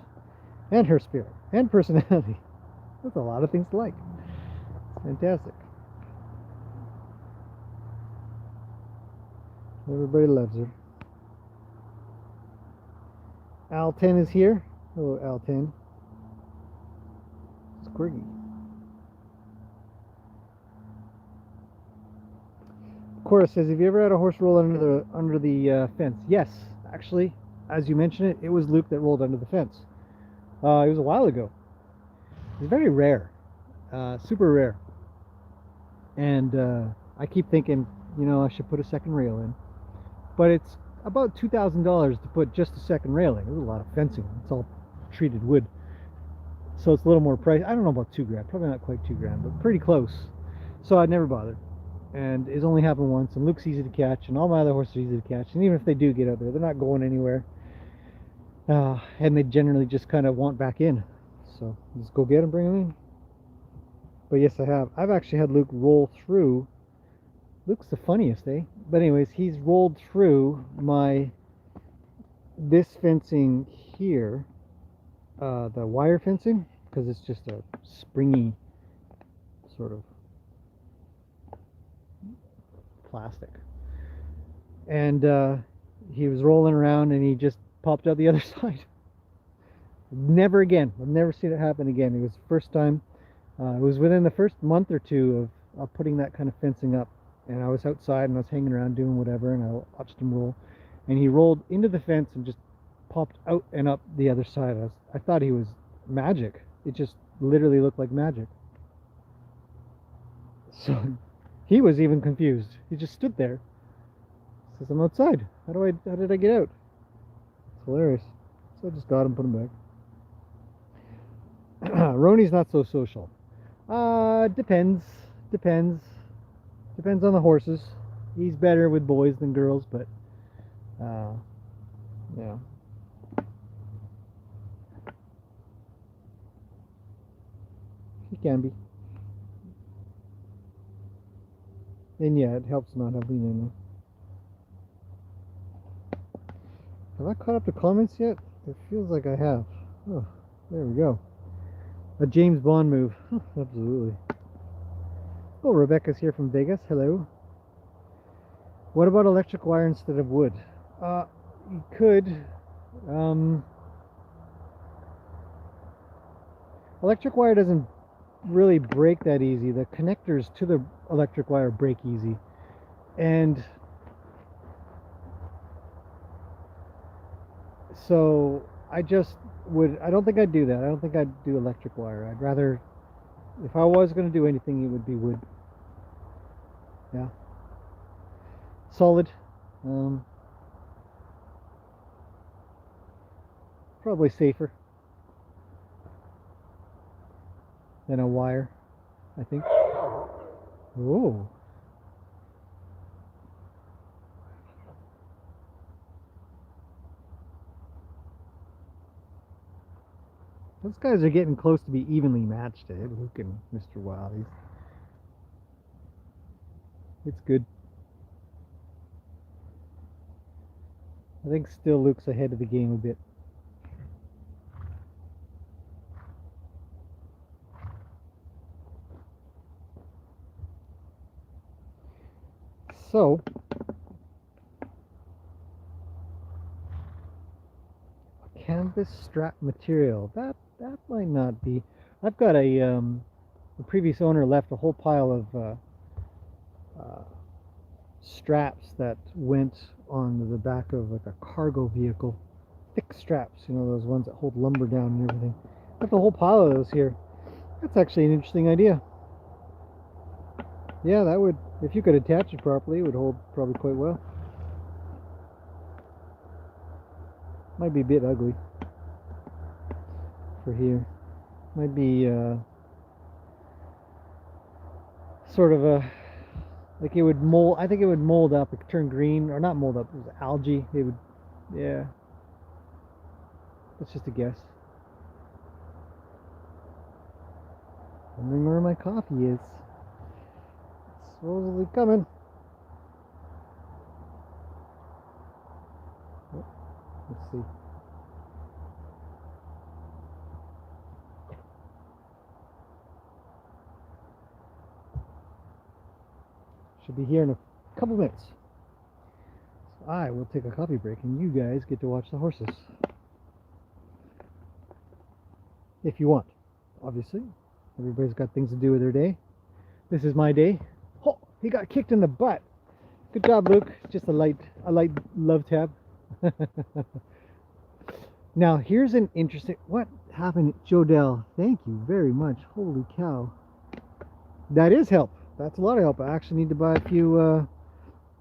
and her spirit and personality. That's a lot of things to like. It's fantastic. Everybody loves her. Al 10 is here. Hello, Al 10. It's Quirky. Cora says, have you ever had a horse roll under the fence? Yes, actually, as you mentioned it was Luke that rolled under the fence. It was a while ago. It's very rare, super rare. And I keep thinking, I should put a second rail in. But it's about $2,000 to put just a second railing. There's a lot of fencing. It's all treated wood. So it's a little more price. I don't know about $2,000, probably not quite $2,000, but pretty close. So I'd never bothered. And it's only happened once, and Luke's easy to catch, and all my other horses are easy to catch. And even if they do get out there, they're not going anywhere. And they generally just kind of want back in. So just go get them, bring them in. But yes, I have. I've actually had Luke roll through. Luke's the funniest, eh? But anyways, he's rolled through this fencing here, the wire fencing, because it's just a springy sort of plastic. And he was rolling around and he just popped out the other side. Never again. I've never seen it happen again. It was the first time. It was within the first month or two of putting that kind of fencing up. And I was outside and I was hanging around doing whatever, and I watched him roll. And he rolled into the fence and just popped out and up the other side. I thought he was magic. It just literally looked like magic. So he was even confused. He just stood there. He says, I'm outside. How did I get out? It's hilarious. So I just got him, put him back. Roni's not so social. Depends on the horses. He's better with boys than girls, but yeah. It can be. And yeah, it helps not have lean in there. Have I caught up to comments yet? It feels like I have. Oh, there we go. A James Bond move. Absolutely. Oh, Rebecca's here from Vegas. Hello. What about electric wire instead of wood? You could. Electric wire doesn't really break that easy. The connectors to the electric wire break easy. And so I don't think I'd do that. I don't think I'd do electric wire. I'd rather, if I was going to do anything, it would be wood. Yeah. Solid. Probably safer than a wire, I think. Oh. Those guys are getting close to be evenly matched, Luke and Mr. Wiley. It's good. I think still Luke's ahead of the game a bit. So, canvas strap material. That might not be. I've got the previous owner left a whole pile of straps that went on the back of like a cargo vehicle. Thick straps, you know, those ones that hold lumber down and everything. I have a whole pile of those here. That's actually an interesting idea. Yeah, that would, if you could attach it properly, it would hold probably quite well. Might be a bit ugly for here. Might be sort of a, like it would mold, I think it would mold up, it could turn green, or not mold up, it was algae. It would, yeah. That's just a guess. Wondering where my coffee is. It's supposedly coming. Oh, let's see. Should be here in a couple minutes. So I will take a coffee break and you guys get to watch the horses. If you want, obviously. Everybody's got things to do with their day. This is my day. Oh, he got kicked in the butt. Good job, Luke. Just a light love tap. Now, here's an interesting, what happened, Jodell? Thank you very much. Holy cow. That is help. That's a lot of help. I actually need to buy a few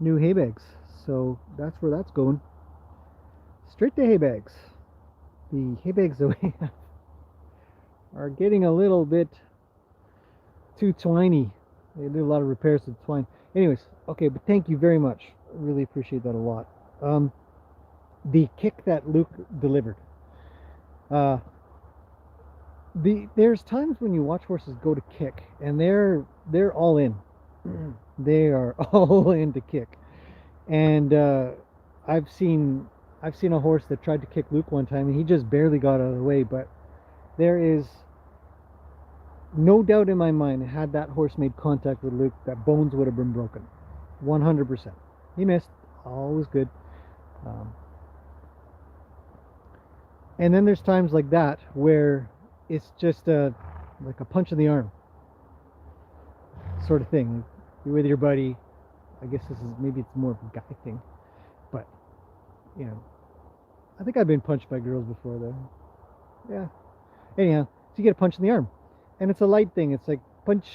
new hay bags. So that's where that's going. Straight to hay bags. The hay bags that we have are getting a little bit too twiny. They do a lot of repairs to the twine. Anyways, okay, but thank you very much. Really appreciate that a lot. The kick that Luke delivered. There's times when you watch horses go to kick, and they're all in. They are all in to kick. And I've seen a horse that tried to kick Luke one time, and he just barely got out of the way. But there is no doubt in my mind, had that horse made contact with Luke, that bones would have been broken. 100%. He missed. All was good. And then there's times like that where it's just like a punch in the arm sort of thing. You're with your buddy. I guess maybe it's more of a guy thing. But, you know, I think I've been punched by girls before though. Yeah. Anyhow, so you get a punch in the arm. And it's a light thing. It's like punch.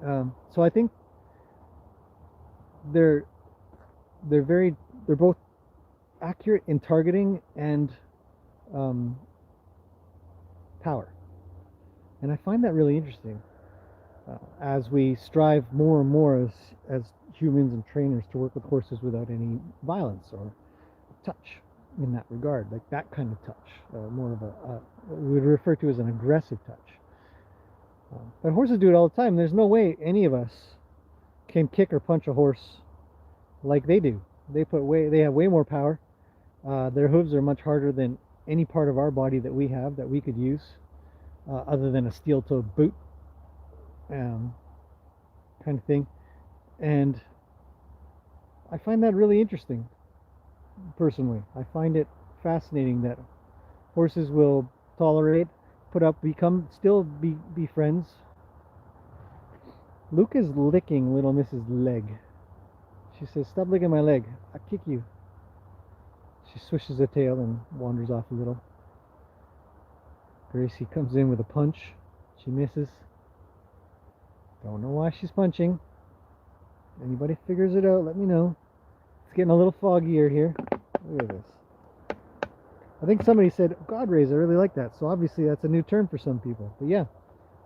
So I think they're both accurate in targeting and power. And I find that really interesting as we strive more and more as humans and trainers to work with horses without any violence or touch in that regard, like that kind of touch, more of we would refer to as an aggressive touch. But horses do it all the time. There's no way any of us can kick or punch a horse like they do. They have way more power. Their hooves are much harder than any part of our body that we have that we could use, other than a steel-toed boot, kind of thing. And I find that really interesting, personally. I find it fascinating that horses will tolerate, put up, still be friends. Luke is licking little Miss's leg. She says, "Stop licking my leg. I'll kick you." She swishes her tail and wanders off a little. Gracie comes in with a punch. She misses. Don't know why she's punching. Anybody figures it out, let me know. It's getting a little foggier here. Look at this. I think somebody said God rays. I really like that. So obviously that's a new term for some people. But yeah,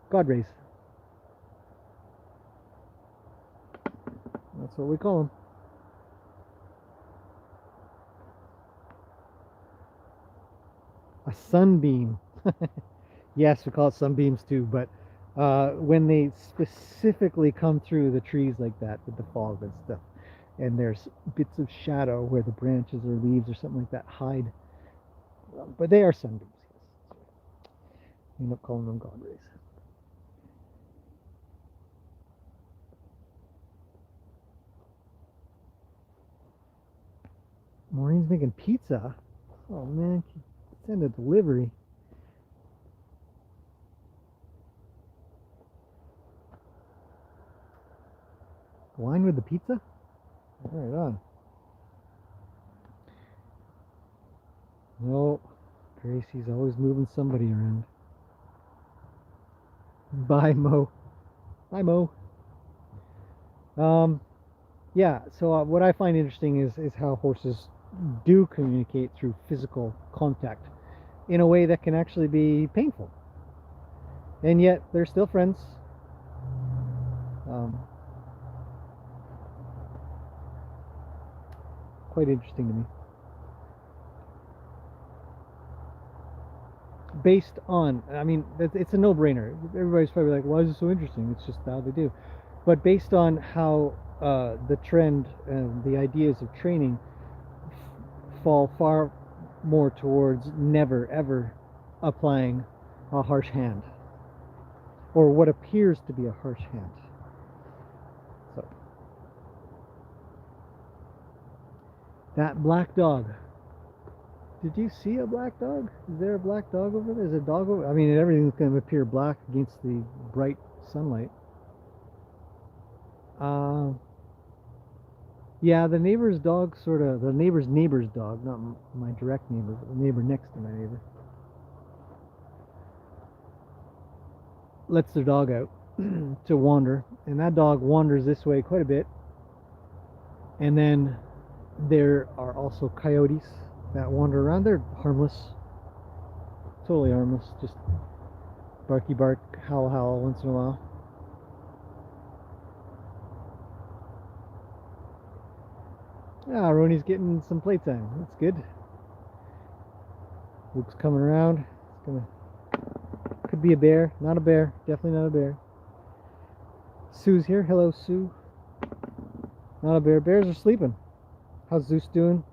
God rays. That's what we call them. A sunbeam. Yes, we call it sunbeams too, but when they specifically come through the trees like that with the fog and stuff, and there's bits of shadow where the branches or leaves or something like that hide, but they are sunbeams. Yes. We end up calling them God rays. Maureen's making pizza. Oh man, send a delivery. Wine with the pizza? Right on. No, Gracie's always moving somebody around. Bye, Mo. Bye, Mo. Yeah, so what I find interesting is how horses do communicate through physical contact in a way that can actually be painful. And yet, they're still friends. Quite interesting to me. Based on, I mean, it's a no-brainer. Everybody's probably like, why is it so interesting? It's just how they do. But based on how the trend and the ideas of training fall far more towards never ever applying a harsh hand, or what appears to be a harsh hand. So that black dog. Did you see a black dog? Is there a black dog over there? Is there a dog over? I mean, everything's going to appear black against the bright sunlight. Yeah, the neighbor's dog, the neighbor's dog, not my direct neighbor, but the neighbor next to my neighbor, lets their dog out to wander, and that dog wanders this way quite a bit. And then there are also coyotes that wander around. They're harmless, totally harmless, just barky bark, howl howl once in a while. Ah, Roni's getting some playtime. That's good. Luke's coming around. Could be a bear. Not a bear. Definitely not a bear. Sue's here. Hello, Sue. Not a bear. Bears are sleeping. How's Zeus doing?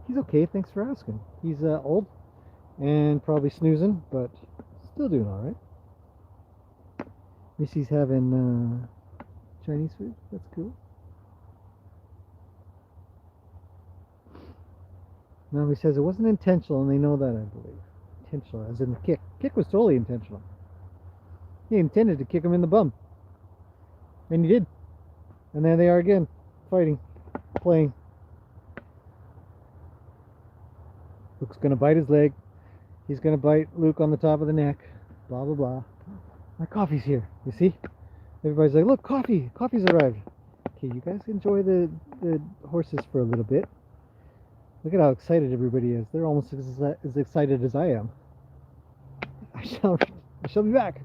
He's okay. Thanks for asking. He's old and probably snoozing, but still doing all right. Missy's having Chinese food. That's cool. Nami says it wasn't intentional, and they know that, I believe. Intentional, as in the kick. Kick was totally intentional. He intended to kick him in the bum. And he did. And there they are again, fighting, playing. Luke's gonna bite his leg. He's gonna bite Luke on the top of the neck. Blah, blah, blah. My coffee's here. You see? Everybody's like, look, coffee. Coffee's arrived. Okay, you guys enjoy the horses for a little bit. Look at how excited everybody is. They're almost as excited as I am. I shall be back.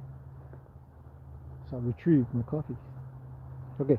I shall retrieve my coffee. Okay.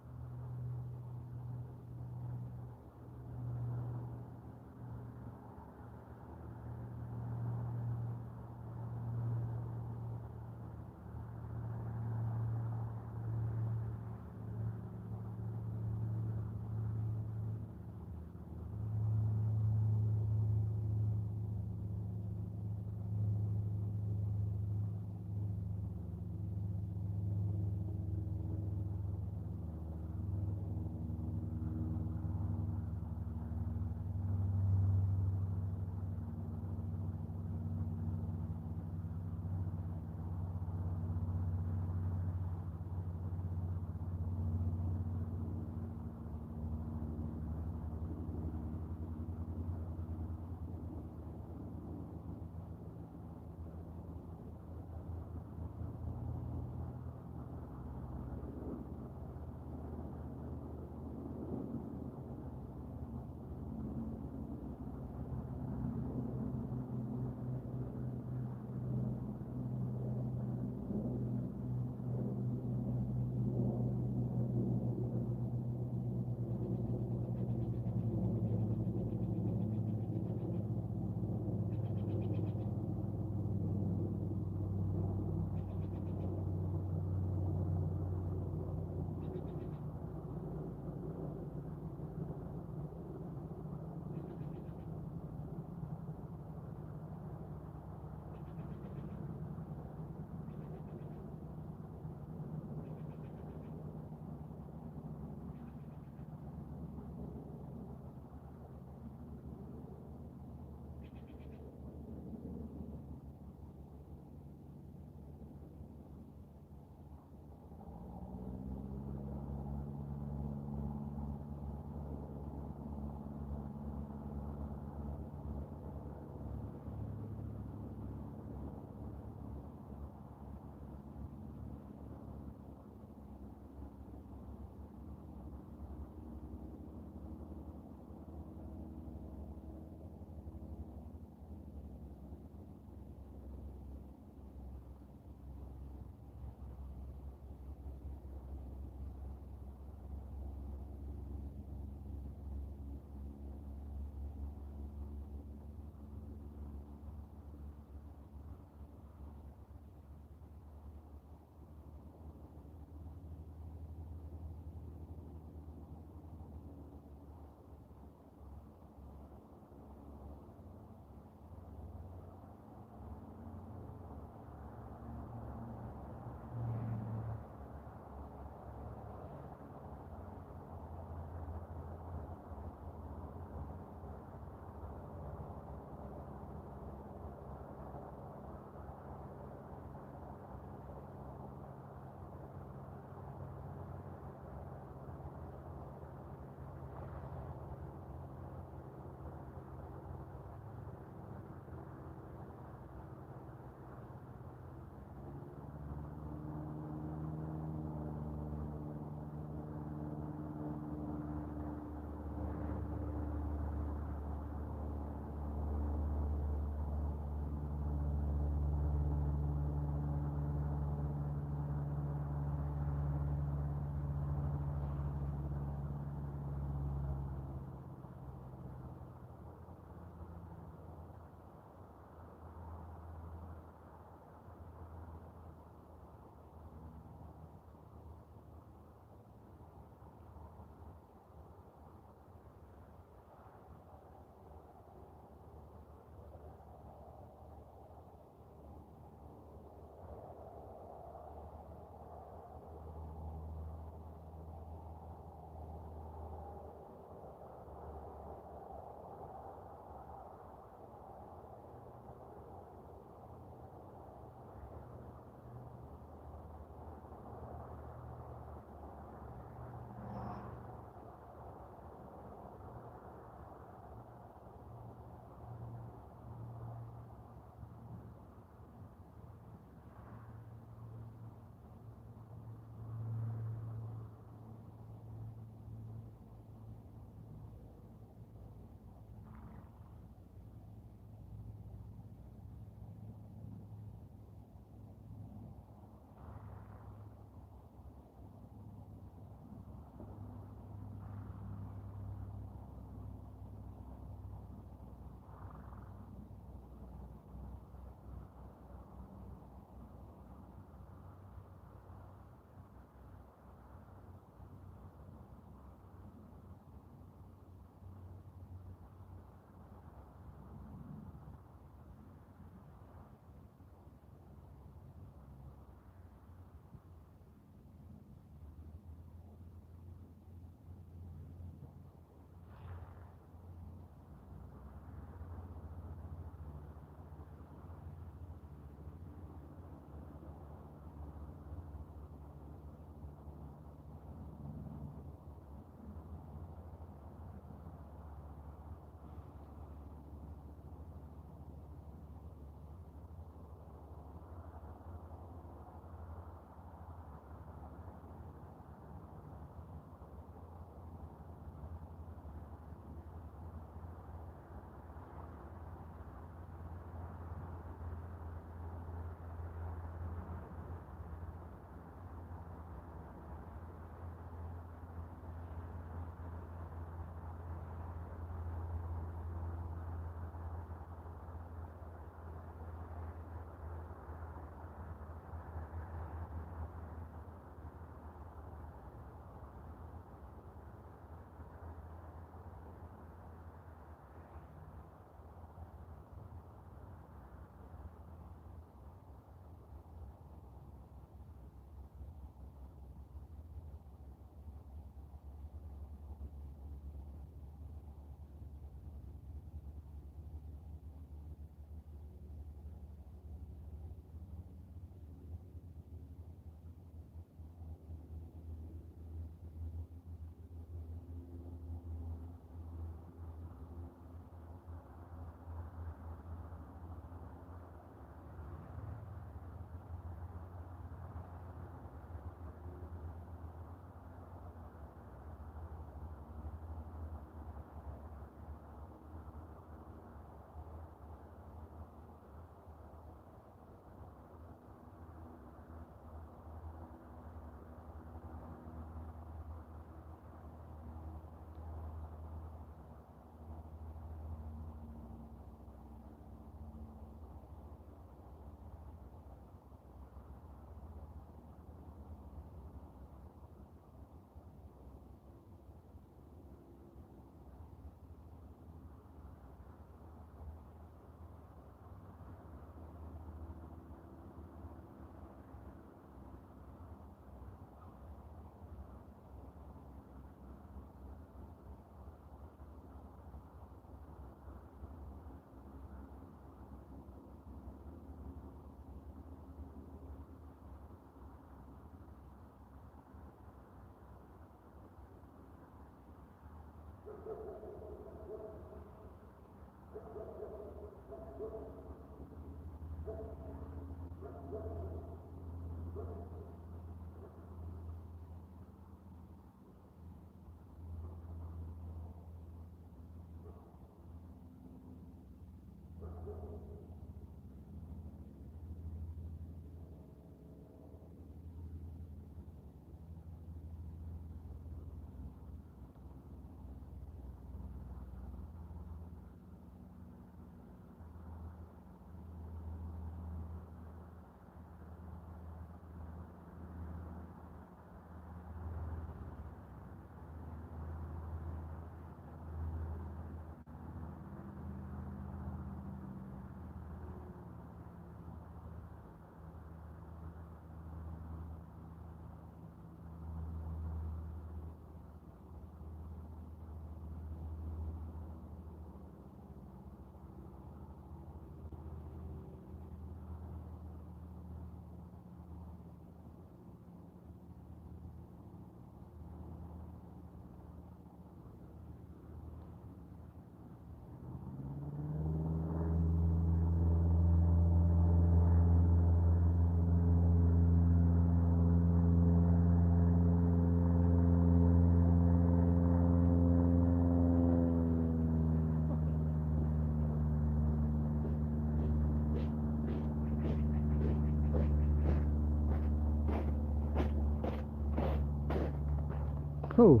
Oh,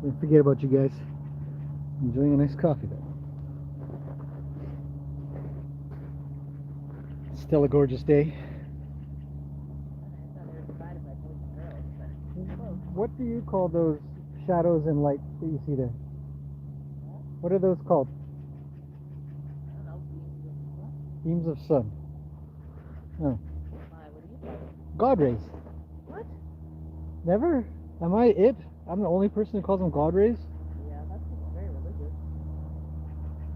didn't forget about you guys. Enjoying a nice coffee though. Still a gorgeous day. What do you call those shadows and lights that you see there? What are those called? I don't know. Beams of sun. Oh. Why? What do you think? God rays. What? Never? Am I it? I'm the only person who calls them God rays? Yeah, that's very religious.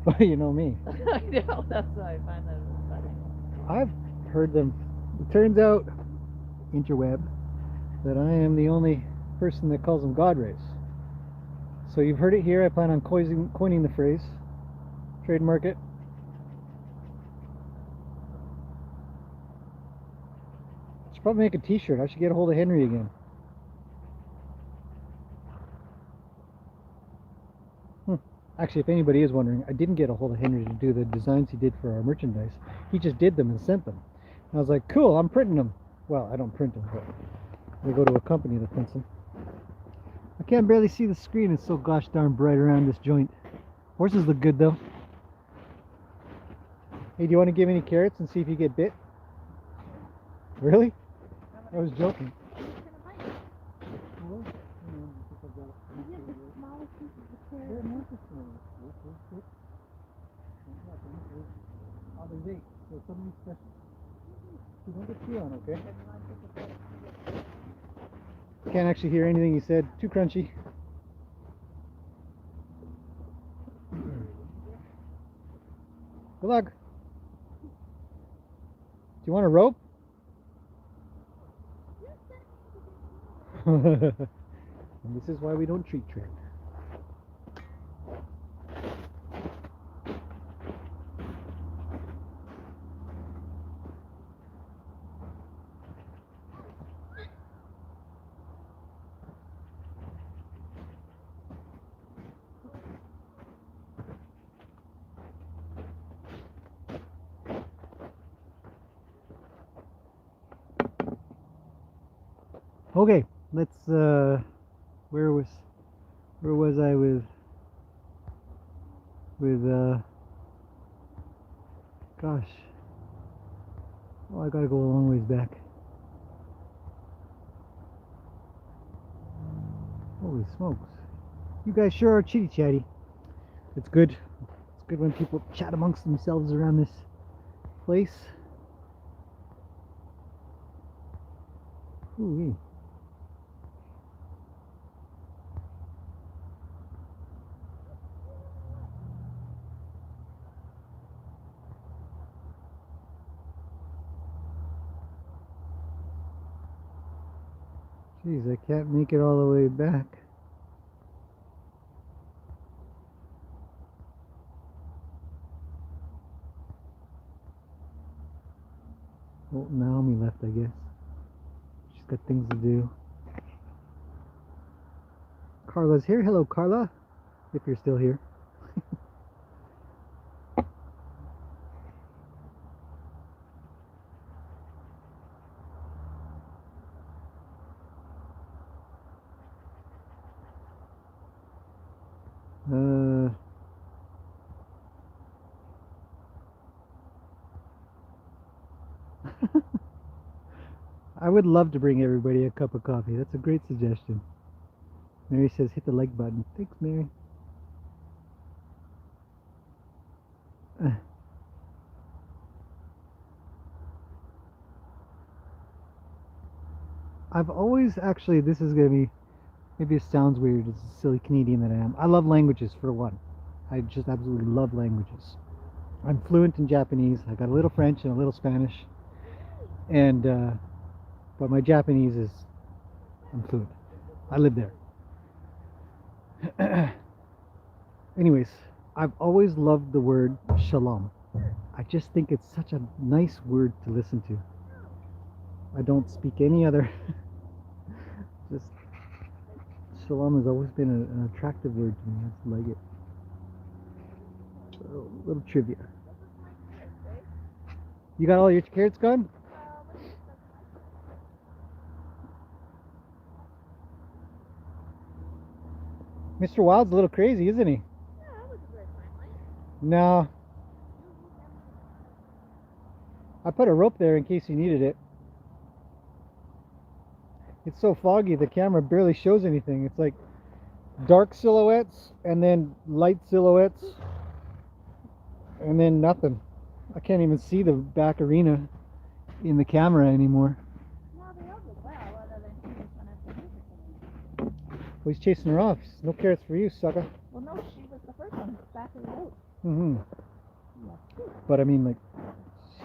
Well, you know me. I know, that's why I find that funny. I've heard them. It turns out, interweb, that I am the only person that calls them God rays. So you've heard it here. I plan on coining the phrase. Trademark it. I should probably make a t-shirt. I should get a hold of Henry again. Actually, if anybody is wondering, I didn't get a hold of Henry to do the designs he did for our merchandise. He just did them and sent them. And I was like, cool, I'm printing them. Well, I don't print them, but they go to a company that prints them. I can't barely see the screen. It's so gosh darn bright around this joint. Horses look good though. Hey, do you want to give any carrots and see if you get bit? Really? I was joking. Oh, there's 8, so something special. You don't get tea on, okay? Can't actually hear anything he said. Too crunchy. Good luck. Do you want a rope? And this is why we don't treat trade. Okay, let's where was I with gosh. Oh, I gotta go a long ways back. Holy smokes. You guys sure are chitty chatty. It's good. It's good when people chat amongst themselves around this place. Ooh-wee. Jeez, I can't make it all the way back. Oh, Naomi left, I guess. She's got things to do. Carla's here. Hello, Carla. If you're still here. I would love to bring everybody a cup of coffee. That's a great suggestion. Mary says hit the like button. Thanks, Mary. I've always actually, this is going to be, maybe it sounds weird, it's a silly Canadian that I am. I love languages, for one. I just absolutely love languages. I'm fluent in Japanese. I got a little French and a little Spanish. And, but my Japanese is, I'm fluent. I live there. Anyways, I've always loved the word shalom. I just think it's such a nice word to listen to. I don't speak any other. Just shalom has always been an attractive word to me. I just like it. So, little trivia. You got all your carrots gone? Mr. Wild's a little crazy, isn't he? Yeah, that was very friendly. No. I put a rope there in case you needed it. It's so foggy, the camera barely shows anything. It's like dark silhouettes and then light silhouettes and then nothing. I can't even see the back arena in the camera anymore. No, they all look well, other than she was gonna have to do it. Well, he's chasing her off. No carrots for you, sucker. Well, no, she was the first one back of the road. Mm-hmm. Yeah. But I mean, like,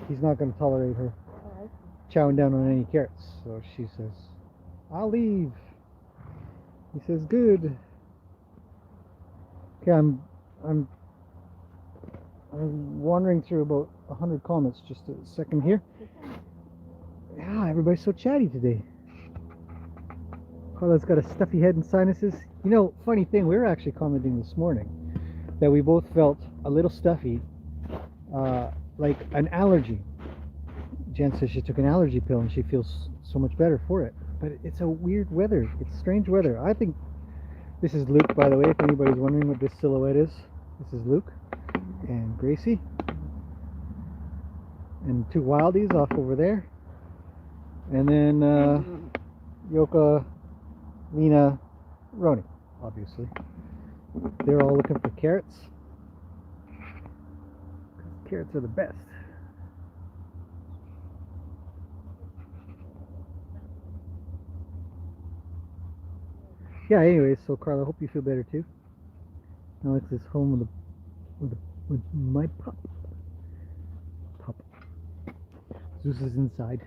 he's not going to tolerate her Oh, I see. chowing down on any carrots. So she says, I'll leave. He says, good. Okay, I'm wandering through about 100 comments. Just a second here. Yeah, everybody's so chatty today. Carla's got a stuffy head and sinuses. You know, funny thing, we were actually commenting this morning that we both felt a little stuffy, like an allergy. Jen says she took an allergy pill and she feels so much better for it. But it's a weird weather. It's strange weather. I think this is Luke, by the way, if anybody's wondering what this silhouette is. This is Luke and Gracie. And two wildies off over there. And then Yoka, Lena, Roni, obviously. They're all looking for carrots. Carrots are the best. Yeah, anyways, so Carla, I hope you feel better too. Alex is home with my pup. Zeus is inside.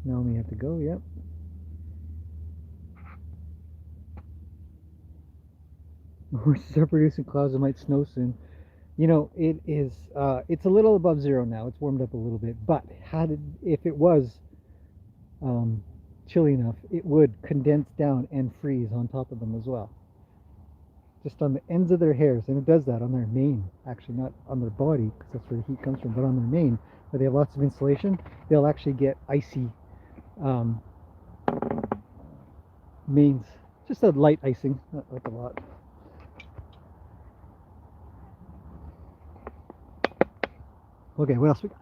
Naomi had to go, yep. Horses are producing clouds, it might snow soon. You know, it is, it's a little above zero now. It's warmed up a little bit, but if it was chilly enough, it would condense down and freeze on top of them as well. Just on the ends of their hairs, and it does that on their mane, actually, not on their body, because that's where the heat comes from, but on their mane, where they have lots of insulation, they'll actually get icy manes. Just a light icing, not like a lot. Okay, what else we got?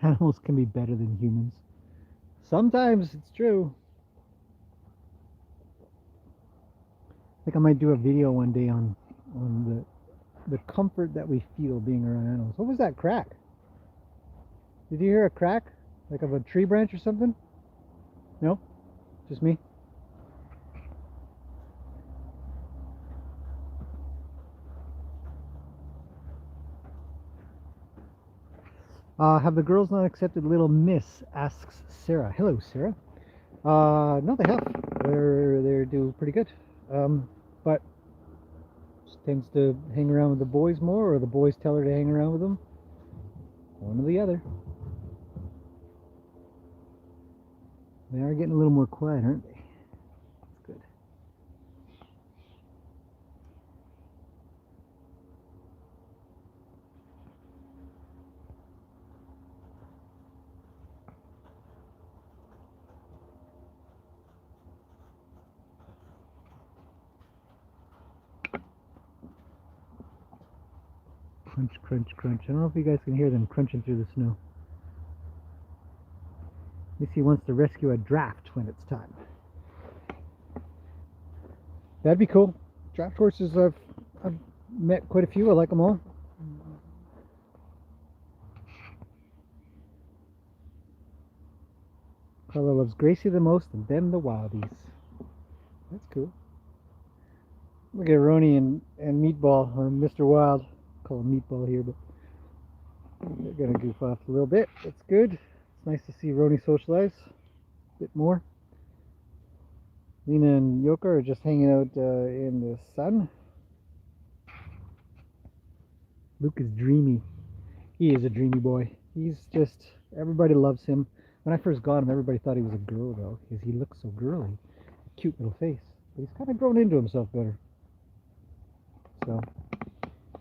Animals can be better than humans. Sometimes it's true. I think I might do a video one day on the comfort that we feel being around animals. What was that crack? Did you hear a crack? Like of a tree branch or something? No? Just me? Have the girls not accepted Little Miss? Asks Sarah. Hello, Sarah. No, they have. They're doing pretty good. But she tends to hang around with the boys more, or the boys tell her to hang around with them. One or the other. They are getting a little more quiet, aren't they? That's good. Crunch, crunch, crunch. I don't know if you guys can hear them crunching through the snow. Missy wants to rescue a draft when it's time. That'd be cool. Draft horses, I've met quite a few. I like them all. Carla loves Gracie the most, and then the Wildies. That's cool. Look at Roni and Meatball, or Mr. Wild. Call him Meatball here, but they're gonna goof off a little bit. That's good. It's nice to see Roni socialize a bit more. Lena and Yoka are just hanging out in the sun. Luke is dreamy. He is a dreamy boy. He's just, everybody loves him. When I first got him, everybody thought he was a girl though, because he looks so girly. Cute little face. But he's kind of grown into himself better. So,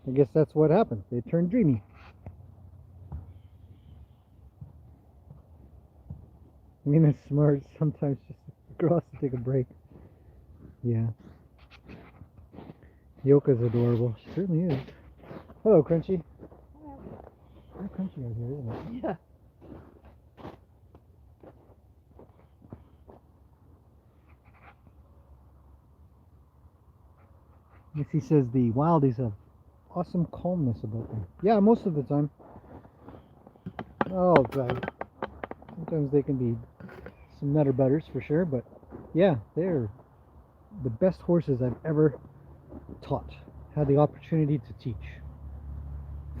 I guess that's what happens. They turn dreamy. Lena's smart. Sometimes just the girl has to take a break. Yeah. Yoka's adorable. She certainly is. Hello, Crunchy. Very crunchy out here, isn't it? Yeah. Missy says the Wildies have awesome calmness about them. Yeah, most of the time. Not all the time. Sometimes they can be some nutter butters for sure, but yeah, they're the best horses I've ever taught. Had the opportunity to teach.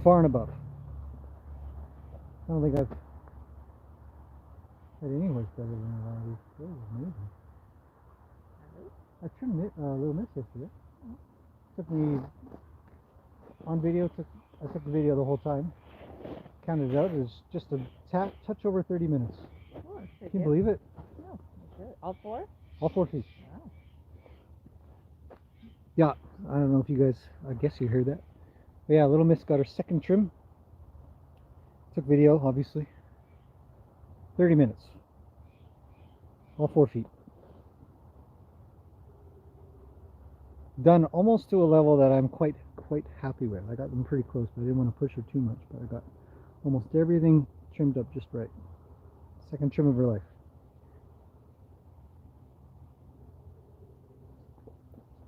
Far and above. I don't think I've had any horse better than the Wildies. That was amazing. I trimmed Little Miss yesterday. Took me on video. I took the video the whole time. Counted it out. It was just a touch over 30 minutes. Oh, Can you believe it? No, that's good. All four? All 4 feet. Wow. Yeah, I don't know if you guys, I guess you heard that. But yeah, Little Miss got her second trim. Took video, obviously. 30 minutes. All 4 feet. Done almost to a level that I'm quite happy with. I got them pretty close, but I didn't want to push her too much. But I got almost everything trimmed up just right. Second trim of her life.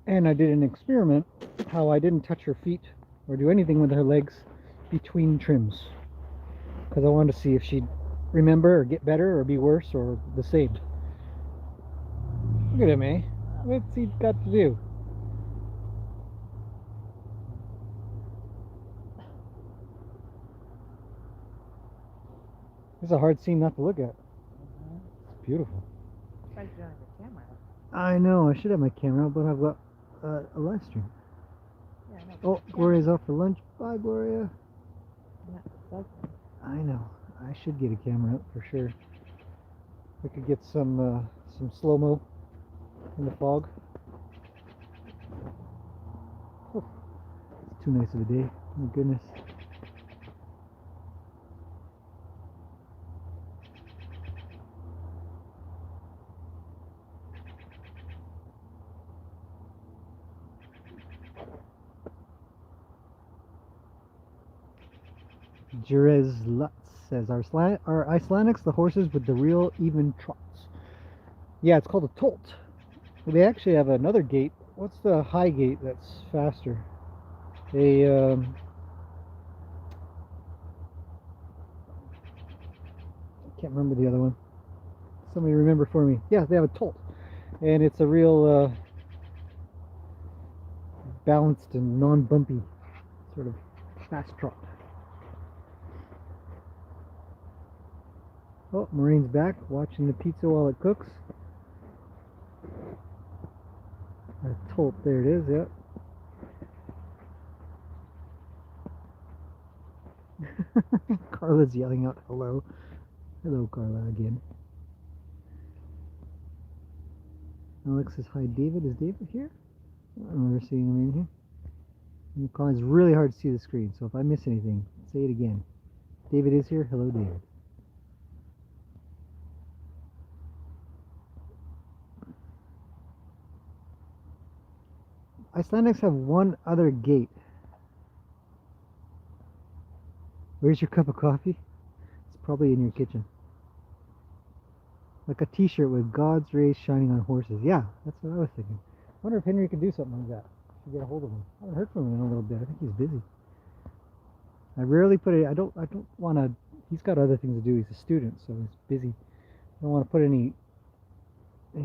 And I did an experiment how I didn't touch her feet or do anything with her legs between trims, because I wanted to see if she'd remember or get better or be worse or the same. Look at him, eh? What's he got to do? It's a hard scene not to look at. It's beautiful. Try to do it on the camera. I know, I should have my camera out, but I've got a live stream. Yeah, I know. Oh, Gloria's out for lunch. Bye, Gloria. Yeah, that's I know. I should get a camera out for sure. We could get some slow-mo in the fog. Oh, it's too nice of a day. My goodness. Jerez Lutz says, are Icelandics the horses with the real even trots? Yeah, it's called a tolt. Well, they actually have another gait. What's the high gait that's faster? They I can't remember the other one. Somebody remember for me. Yeah, they have a tolt, and it's a real balanced and non-bumpy sort of fast trot. Oh, Maureen's back watching the pizza while it cooks. A tolt, there it is, yep. Carla's yelling out hello. Hello, Carla, again. Alex says hi, David. Is David here? I don't remember seeing him in here. It's really hard to see the screen, so if I miss anything, say it again. David is here. Hello, David. Icelandics have one other gate. Where's your cup of coffee? It's probably in your kitchen. Like a t-shirt with God's rays shining on horses. Yeah, that's what I was thinking. I wonder if Henry could do something like that. Should get a hold of him. I haven't heard from him in a little bit. I think he's busy. I rarely put it. I don't want to. He's got other things to do. He's a student, so he's busy. I don't want to put any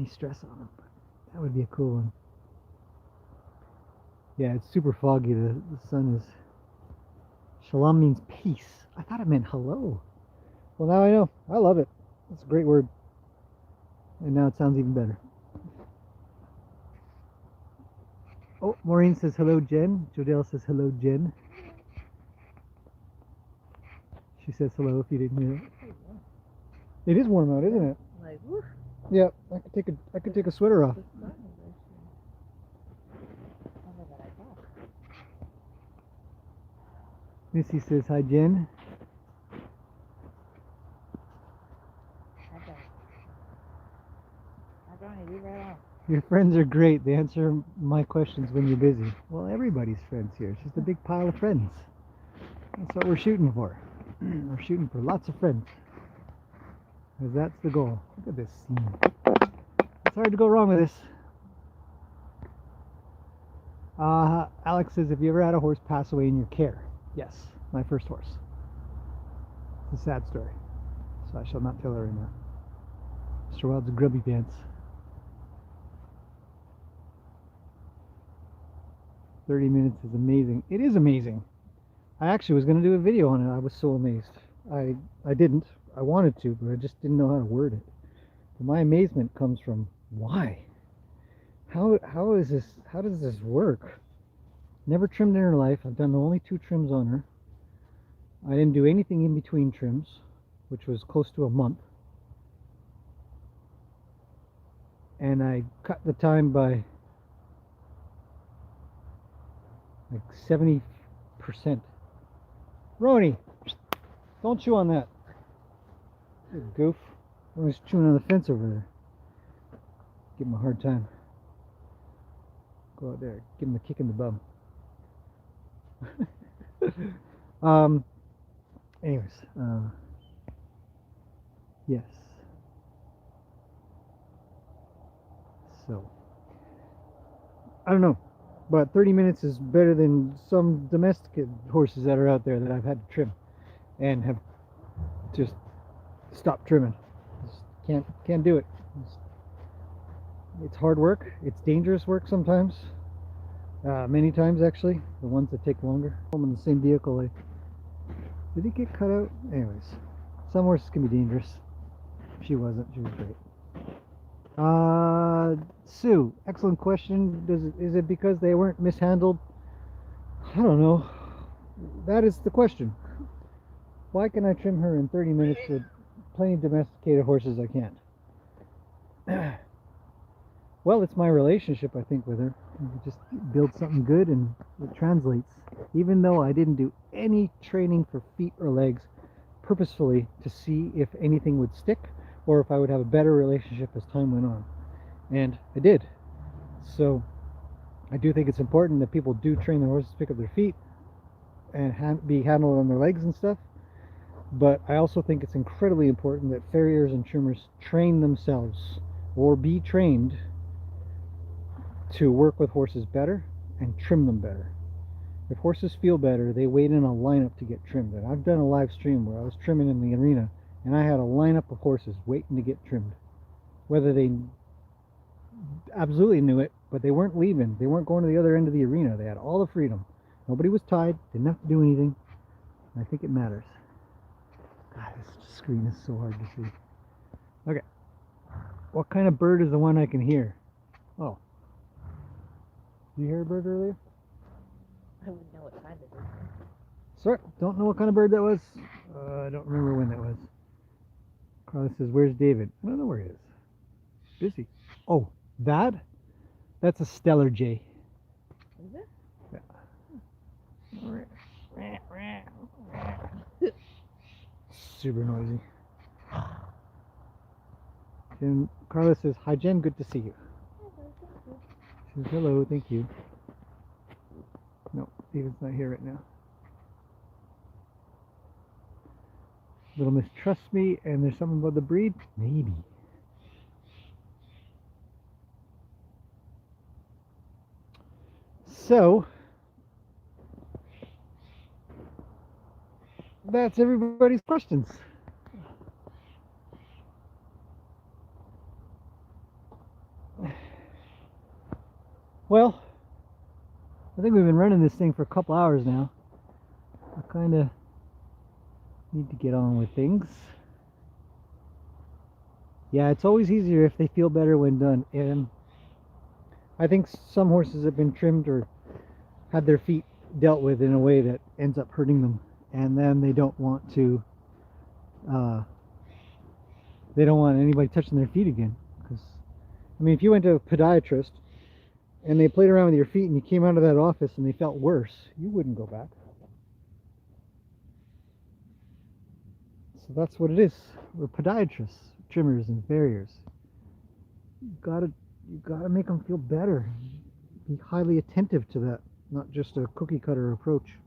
stress on him. But that would be a cool one. Yeah, it's super foggy. The sun is. Shalom means peace. I thought it meant hello. Well, now I know. I love it. It's a great word. And now it sounds even better. Oh, Maureen says hello, Jen. Jodelle says hello, Jen. She says hello if you didn't hear it. It is warm out, isn't it? Like, woof. Yeah, I could take a sweater off. Missy says hi, Jen. Your friends are great. They answer my questions when you're busy. Well, everybody's friends here. It's just a big pile of friends. That's what we're shooting for. We're shooting for lots of friends. Because that's the goal. Look at this scene. It's hard to go wrong with this. Alex says, have you ever had a horse pass away in your care? Yes, my first horse. It's a sad story, so I shall not tell her right now. Mr. Wild's grubby pants. 30 minutes is amazing. It is amazing. I actually was going to do a video on it. I was so amazed. I didn't. I wanted to, but I just didn't know how to word it. But my amazement comes from why? How is this? How does this work? Never trimmed in her life. I've done only 2 trims on her. I didn't do anything in between trims, which was close to a month. And I cut the time by like 70%. Roni, don't chew on that. You goof. I was chewing on the fence over there. Give him a hard time. Go out there. Give him a kick in the bum. Anyways, yes. So, I don't know, but 30 minutes is better than some domesticated horses that are out there that I've had to trim and have just stopped trimming. Just can't do it. It's hard work. It's dangerous work sometimes. Many times actually. The ones that take longer. I'm in the same vehicle. Did it get cut out? Anyways, some horses can be dangerous. She wasn't. She was great. Sue, excellent question. Is it because they weren't mishandled? I don't know. That is the question. Why can I trim her in 30 minutes with plenty of domesticated horses I can't? Well, it's my relationship, I think, with her. You just build something good and it translates. Even though I didn't do any training for feet or legs purposefully to see if anything would stick or if I would have a better relationship as time went on. And I did. So I do think it's important that people do train their horses to pick up their feet and be handled on their legs and stuff. But I also think it's incredibly important that farriers and trimmers train themselves or be trained to work with horses better and trim them better. If horses feel better, they wait in a lineup to get trimmed. And I've done a live stream where I was trimming in the arena and I had a lineup of horses waiting to get trimmed. Whether they absolutely knew it, but they weren't leaving. They weren't going to the other end of the arena. They had all the freedom. Nobody was tied, didn't have to do anything. And I think it matters. God, this screen is so hard to see. Okay. What kind of bird is the one I can hear? Oh. Did you hear a bird earlier? I wouldn't know what kind it is. Sorry, don't know what kind of bird that was. I don't remember when that was. Carla says, where's David? I don't know where he is. Busy. Oh, that's a stellar jay. Is it? Super noisy. And Carla says, hi Jen, good to see you. She says, hello, thank you. No, David's not here right now. Little Miss trusts me, and there's something about the breed? Maybe. So, that's everybody's questions. Well, I think we've been running this thing for a couple hours now. I kind of need to get on with things. Yeah, it's always easier if they feel better when done. And I think some horses have been trimmed or had their feet dealt with in a way that ends up hurting them, and then they don't want to they don't want anybody touching their feet again. Because I mean, if you went to a podiatrist and they played around with your feet and you came out of that office and they felt worse, you wouldn't go back. So that's what it is. We're podiatrists, trimmers and farriers. You gotta make them feel better. Be highly attentive to that, not just a cookie cutter approach.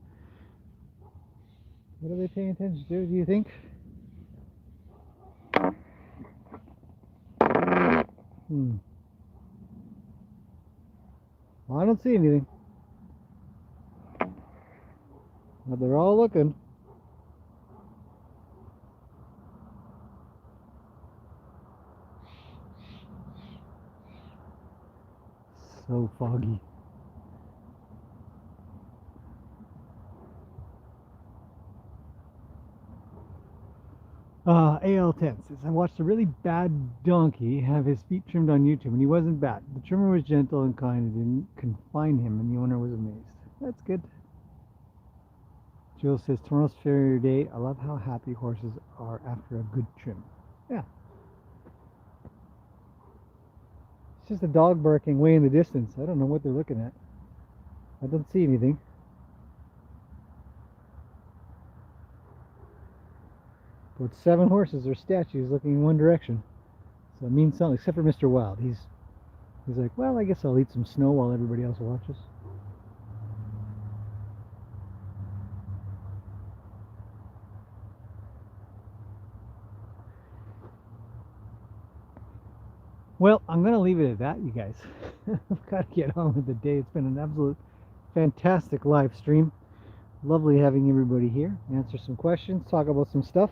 What are they paying attention to, do you think? Well, I don't see anything. But they're all looking. So foggy. AL10 says, I watched a really bad donkey have his feet trimmed on YouTube, and he wasn't bad. The trimmer was gentle and kind and didn't confine him, and the owner was amazed. That's good. Jill says, tomorrow's farrier day. I love how happy horses are after a good trim. Yeah. It's just a dog barking way in the distance. I don't know what they're looking at. I don't see anything. But 7 horses are statues looking in one direction. So it means something, except for Mr. Wild. He's like, well, I guess I'll eat some snow while everybody else watches. Well, I'm going to leave it at that, you guys. I've got to get on with the day. It's been an absolute fantastic live stream. Lovely having everybody here. Answer some questions, talk about some stuff.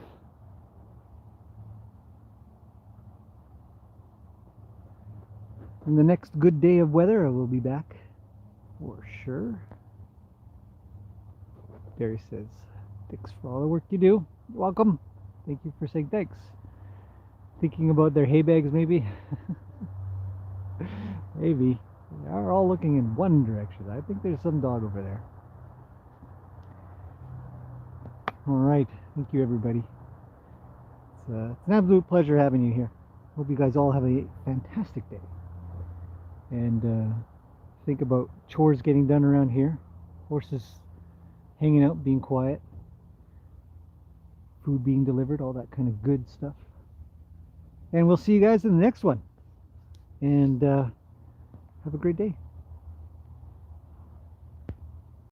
And the next good day of weather, I will be back for sure. Barry says, thanks for all the work you do. You're welcome. Thank you for saying thanks. Thinking about their hay bags, maybe? Maybe. They are all looking in one direction. I think there's some dog over there. Alright. Thank you, everybody. It's an absolute pleasure having you here. Hope you guys all have a fantastic day. And think about chores getting done around here. Horses hanging out, being quiet. Food being delivered, all that kind of good stuff. And we'll see you guys in the next one. And have a great day.